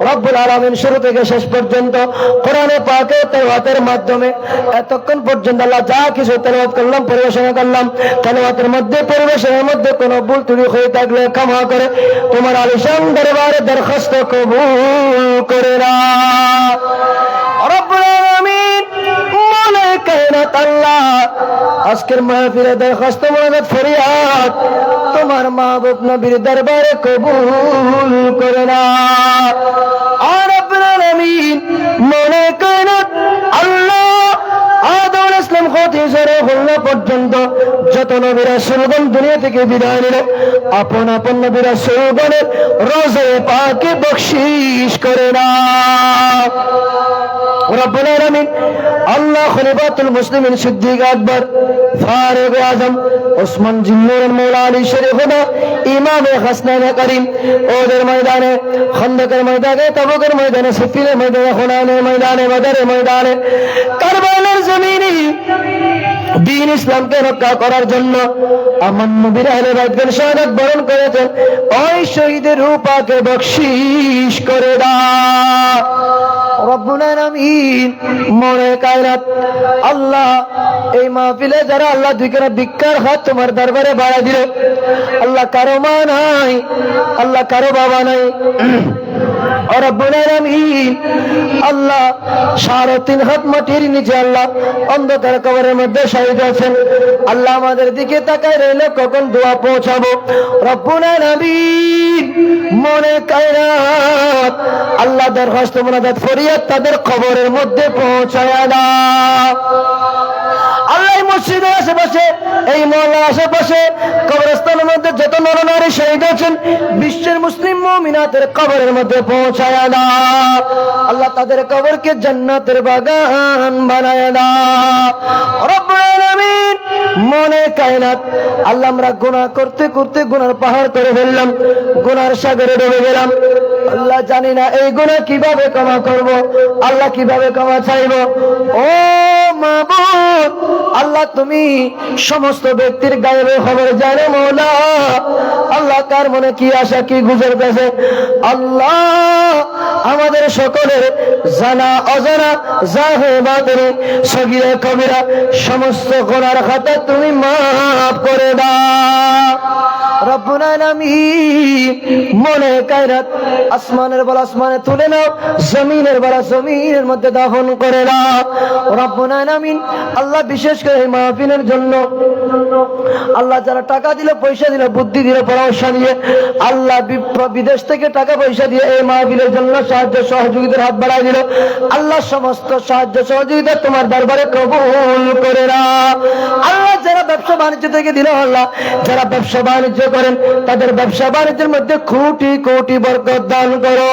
রব্বুল আলামিন শুরু থেকে শেষ পর্যন্ত কোরআনে পাকে তেলাওয়াতের মাধ্যমে এতক্ষণ পর্যন্ত আল্লাহ যা কিছু তেলাওয়াত করলাম পরিবেশনা করলাম তেলাওয়াতের মধ্যে পরিবেশনের মধ্যে কোনো ভুল ত্রুটি হয়ে থাকলে ক্ষমা করে তোমার আলিশান দরবারে দরখাস্ত কবুল করে নাও রব্বুল আলামিন। কায়নাত আল্লাহ আজকের মাহফিলে দরখাস্ত মোনাজাত ফরিয়াদ তোমার মাহবুব নবীর দরবারে কবুল করে নাও আর রব্বুল আলামিন মনে কায়নাত আল্লাহ আদম আলাইহিস সালাম হতে শুরু হলো পর্যন্ত যত নবী রাসূলগণ দুনিয়া থেকে বিদায় নিল আপন আপন নবী রাসূলগণের রোজে পাকে বখশিশ করে নাও রব্বুল আলামিন। আল্লাহ খলিফাতুল মুসলিমিন সিদ্দিক আকবর ফারুক আজম ওসমান জিন্নুর মৌলা আলী শরীফুল্লাহ ইমামে হাসনান করিম ওদের ময়দানে খন্দকের ময়দানে তাবুকের ময়দানে সিফিনের ময়দানে হুনাইনের ময়দানে বদরের ময়দানে কারবালার জমিনে দ্বীন ইসলামকে রক্ষা করার জন্য আমার নবীর আহলে বাইতগণ শাহাদাত বরণ করেছেন ওই শহীদের রূপাকে বখশিশ করে দাও রব্বুল আলামিন। মনে কায়নাত আল্লাহ এই মাহফিলে যারা আল্লাহ দুই করে ভিক্ষার হাত তোমার দরবারে বাড়া দিল আল্লাহ কারো মা নাই আল্লাহ কারো বাবা নাই রব্বুল আলামিন আল্লাহ 3.5 হাত মাটির নিচে আল্লাহ অন্ধকার কবরের মধ্যে শহীদ আছেন আল্লাহ আমাদের দিকে তাকায় রইলে কখন দোয়া পৌঁছাবো রব্বুল আলামিন। মনে কায়নাত আল্লাহ দরখাস্ত মোনাজাত ফরিয়াদ তাদের কবরের মধ্যে পৌঁছায় দাও আল্লাহ মসজিদের আশেপাশে এই মহল্লার আশেপাশে কবরস্থানের মধ্যে যত নরনারী শহীদ আছেন বিশ্বের মুসলিম মুমিনাতের কবরের মধ্যে পৌঁছায় দাও আল্লাহ তাদের কবরকে জান্নাতের বাগান বানায় দাও রব্বুল আলামিন। মনে কায়নাত আল্লাহ আমরা গুনাহ করতে করতে গুনার পাহাড় করে ফেললাম গুনার সাগরে ডুবে গেলাম আল্লাহ জানি না এই গুনাহ কিভাবে ক্ষমা করব আল্লাহ কিভাবে ক্ষমা চাইব ও মাবুদ আল্লাহ তুমি সমস্ত ব্যক্তির গায়েবে খবর জানো মওলা আল্লাহ কার মনে কি আশা কি গুজরতেছে আল্লাহ আমাদের সকলের জানা অজানা জাহের বাতিনি সগীরা কবিরা সমস্ত গুনার খাতা তুমি মাফ করে দাও রব্বুল আলামিন। মনে কায়নাত আসমানের বলা আসমানে তুলে নাও জমিনের বলা জমিনের মধ্যে দাফন করে নাও রব্বুল আলামিন। আল্লাহ বিশেষ করে এই মাহফিলের জন্য আল্লাহ যারা টাকা দিল পয়সা দিল বুদ্ধি দিল পরামর্শ দিয়ে আল্লাহ বিদেশ থেকে টাকা পয়সা দিয়ে এই মাহফিলের জন্য সাহায্য সহযোগিতার হাত বাড়ায় দিল আল্লাহ সমস্ত সাহায্য সহযোগিতা তোমার দরবারে কবুল করে নাও আল্লাহ যারা ব্যবসা বাণিজ্য থেকে দিল আল্লাহ যারা ব্যবসা বাণিজ্য করেন তাদের ব্যবসা বাণিজ্যের মধ্যে কোটি কোটি বরকত দান করো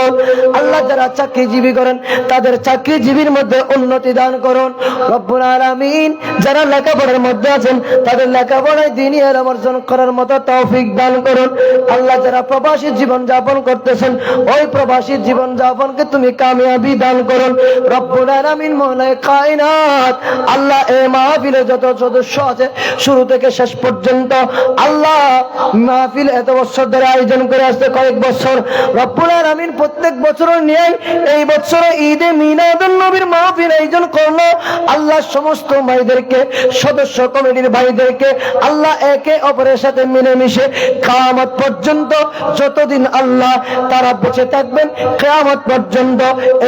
আল্লাহ যারা চাকরিজীবী করেন তাদের চাকরিজীবীর মধ্যে উন্নতি দান করুন রব্বুল আলামিন। যারা লেখাপড়ার মধ্যে আছেন তাদের লেখাপড়ায় দ্বীনি ইলম অর্জন করার মতো তৌফিক দান করুন আল্লাহ যারা প্রবাসী জীবন যাপন করতেছেন ওই প্রবাসী জীবন যাপনকে তুমি কামিয়াবি দান করুন রব্বুল আলামিন। মওলা কায়নাত আল্লাহ এই মাহফিলে যত সদস্য আছে শুরু থেকে শেষ পর্যন্ত আল্লাহ মাহফিল এত বছর ধরে আয়োজন করে আসছে, কয়েক বছর। রব্বুল আলামিন প্রত্যেক বছর নিয়ে এই বছর ঈদে মিলাদুন নবীর মাহফিল আয়োজন করলো। আল্লাহ সমস্ত ভাইদেরকে, সদস্য কমিটির ভাইদেরকে আল্লাহ একে অপরের সাথে মিলেমিশে কিয়ামত পর্যন্ত যতদিন আল্লাহ তারা বেঁচে থাকবেন কিয়ামত পর্যন্ত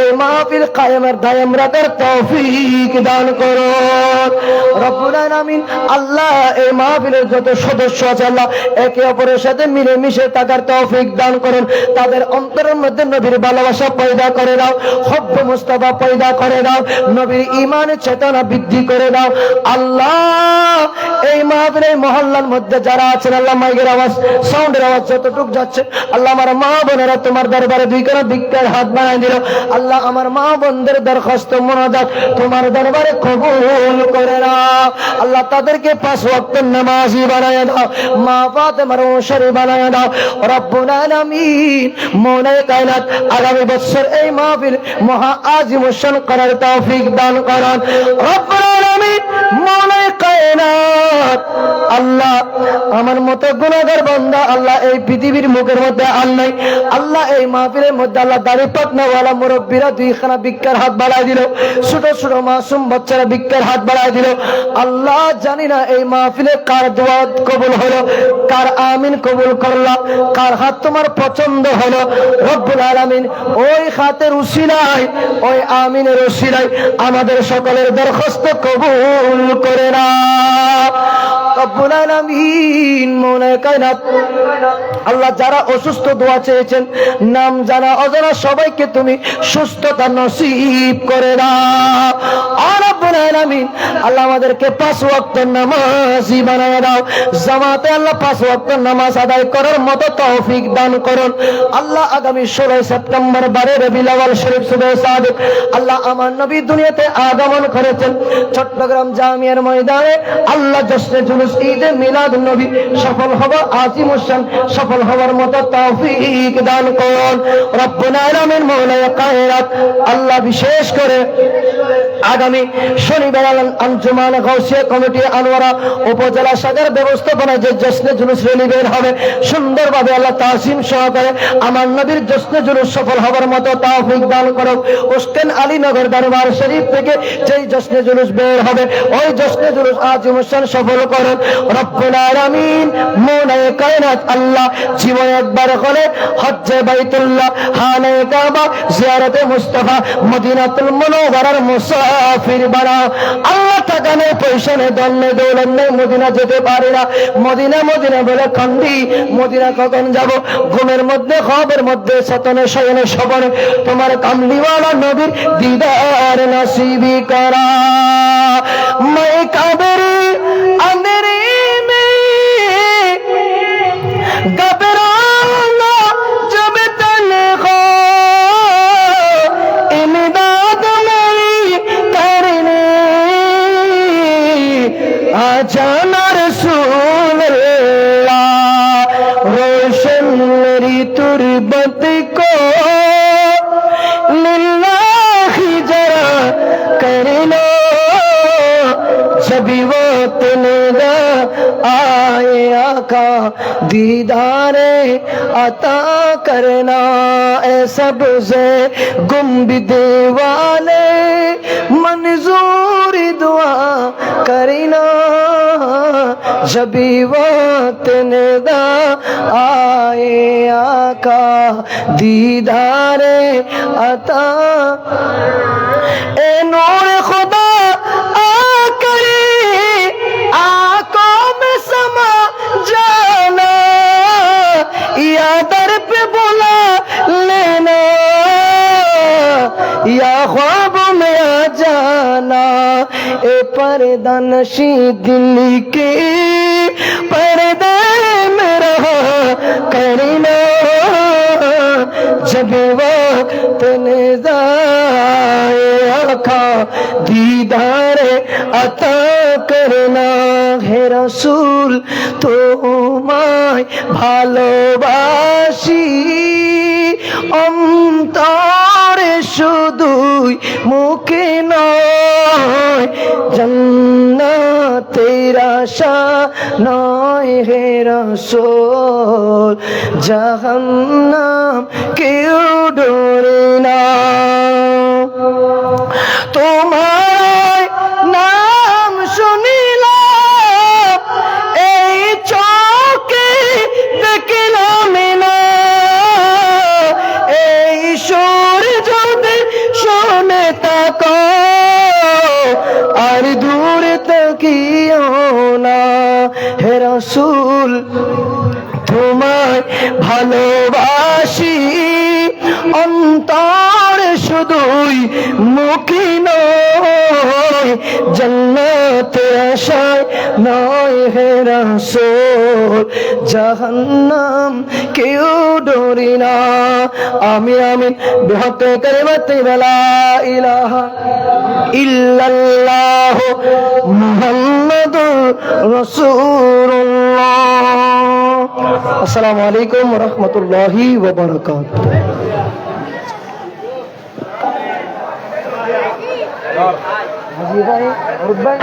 এই মাহফিল কায়েমের দায়েম রাখার তৌফিক দান করুন রব্বুল আলামিন। আল্লাহ এই মাহফিলের যত সদস্য আছে আল্লাহ একে অপরের সাথে মিলেমিশে থাকার তৌফিক দান করুন। তাদের অন্তরের মধ্যে নবীর ভালোবাসা পয়দা করে দাও, হব্বে মুস্তাফা পয়দা করে দাও, নবীর ঈমানের চেতনা বৃদ্ধি করে দাও আল্লাহ। এই মাহফিলের মহল্লার মধ্যে যারা আছেন আল্লাহ, মাইকের আওয়াজ, সাউন্ডের আওয়াজ যতটুক যাচ্ছে আল্লাহ, আমার মা বোনেরা তোমার দরবারে দুই করে ভিক্ষার হাত বানায় দিল আল্লাহ। আমার মা বোনদের দরখাস্ত মুনাজাত তোমার দরবারে কবুল করে নাও আল্লাহ। তাদেরকে 5 ওয়াক্ত নামাজি বানায় দাও, মা ফাতেমার অনুসারী বানায় দাও রব্বুল আলামিন। মনে কায়নাত আগামী বছর এই মাহফিল মহা আজিমুশান করার তৌফিক দান করুন রব্বুল আলামিন। মনে কায়নাত আল্লাহ, আমার মতো গুনাহগার বান্দা আল্লাহ এই পৃথিবীর মুখের মধ্যে আর নাই আল্লাহ। এই মাহফিলের মধ্যে আল্লাহ দাড়ি পাকনাওয়ালা মুরব্বীরা 2খানা ভিক্ষার হাত বাড়ায় দিল, ছোট ছোট মাসুম বাচ্চারা ভিক্ষার হাত বাড়ায় দিল আল্লাহ। জানি না এই মাহফিলে কার দোয়া কবুল হলো, কার আমিন কবুল করলা, কার হাত তোমার পছন্দ হলো রব্বুল আলামিন। ওই হাতের উসিলায়, ওই আমিনের উসিলায় আমাদের সকলের দরখাস্ত কবুল করে না রব্বুল আলামিন। মনে কায়নাত আল্লাহ, যারা অসুস্থ দোয়া চেয়েছেন নাম জানা অজানা সবাইকে তুমি সুস্থতা নসিব করে দাও রব্বুল আলামিন। আল্লাহ আমাদেরকে 5 ওয়াক্ত নামাজি বানায় দাও, জামাতে আল্লাহ 5 ওয়াক্ত নামাজ আদায় করার মতো তৌফিক দান করুন আল্লাহ। আগামী 16 সেপ্টেম্বর বারে রবিউল আউয়াল শরীফ সুবহে সাদিক আল্লাহ আমার নবী দুনিয়াতে আগমন করেছেন চট্টগ্রাম জামিয়ার ময়দানে আল্লাহ। জশ্নে জুলুস ঈদে মিলাদুন নবী সফল হওয়া আজিমুশান সফল হওয়ার মতো তৌফিক দান করুন রব্বুল আলামিন। মওলায়ে কায়নাত আল্লাহ, বিশেষ করে আগামী শনিবার আঞ্জুমান গাউসিয়া কমিটি আনোয়ারা উপজেলা শাখার ব্যবস্থাপনায় যে জশ্নে জুলুস র্যালি বের হবে সুন্দরভাবে আল্লাহ তাসিম সহকারে আমার নবীর জশ্নে জুলুস সফল হওয়ার মতো তৌফিক দান করুন। উস্তান আলীনগর দরবার শরীফ থেকে যেই জশ্নে জুলুস বের হবে ওই জশ্নে জুলুস আজিমুশান সফল করুন রব্বুল আলামিন। মওলায়ে কায়নাত আল্লাহ, জীবনে একবার হলে হজ্জে বাইতুল্লাহ, হানে কাবা, জিয়ারতে মুস্তাফা, মদিনাতুল মুনাওয়ারার মুসাফির বানাও আল্লাহ। টাকা নেই, পয়সা নেই, দল নেই, দৌলত নেই, মদিনা যেতে পারি না, মদিনা মদিনা বলে কান্দি। মদিনা কখন যাব? ঘুমের মধ্যে, খবের মধ্যে, চেতনে, শয়নে, স্বপনে তোমার কামলিওয়ালা নবীর দিদার নসিবি করা। मैं काबरी अंधेरे में घबराना जब तन्हा इमदाद मेरी करने आ जाना रसूल अल्लाह। रोशन मेरी तुरबत को लिल्लाही जरा करना जब वक्त निदा आए आका दीदारे अता करना। ए सबसे गुम्बिद वाले मंजूरी दुआ करना जब वक्त निदा आए आका दीदारे अता। ए नूर खुदा जाना या दर पे बुला लेना या ख्वाब में आ जाना। ए पर्दा नशी दिल के पर्दे में रहा करना जब वक्त निज़ाए आका दीदारे अता करना। হে রাসূল তোমায় ভালোবাসি অন্তরে শুধুই মুখে নয়, জান্নাতের আশা নয় হে রাসূল, জাহান্নাম কেউ ডরে না। তোমার নাম শুনিলাম এই চোখে দেখলাম না, এই সুর যদি শুনে থাকো আর দূরে তাকিও না। হে রাসূল তোমায় ভালোবাসি অন্তর শুধুই মুখে নয়, জান্নাতের আশায় নয় হে রাসূল, জাহান্নাম কেউ ডরি না। আমি বিহতে কালিমাতে লা ইলাহা ইল্লাল্লাহ মুহাম্মাদুর রাসূলুল্লাহ। আসসালামু আলাইকুম ওয়া রাহমাতুল্লাহি ওয়া বারাকাতুহু। হাজী ভাই, অরুপ ভাই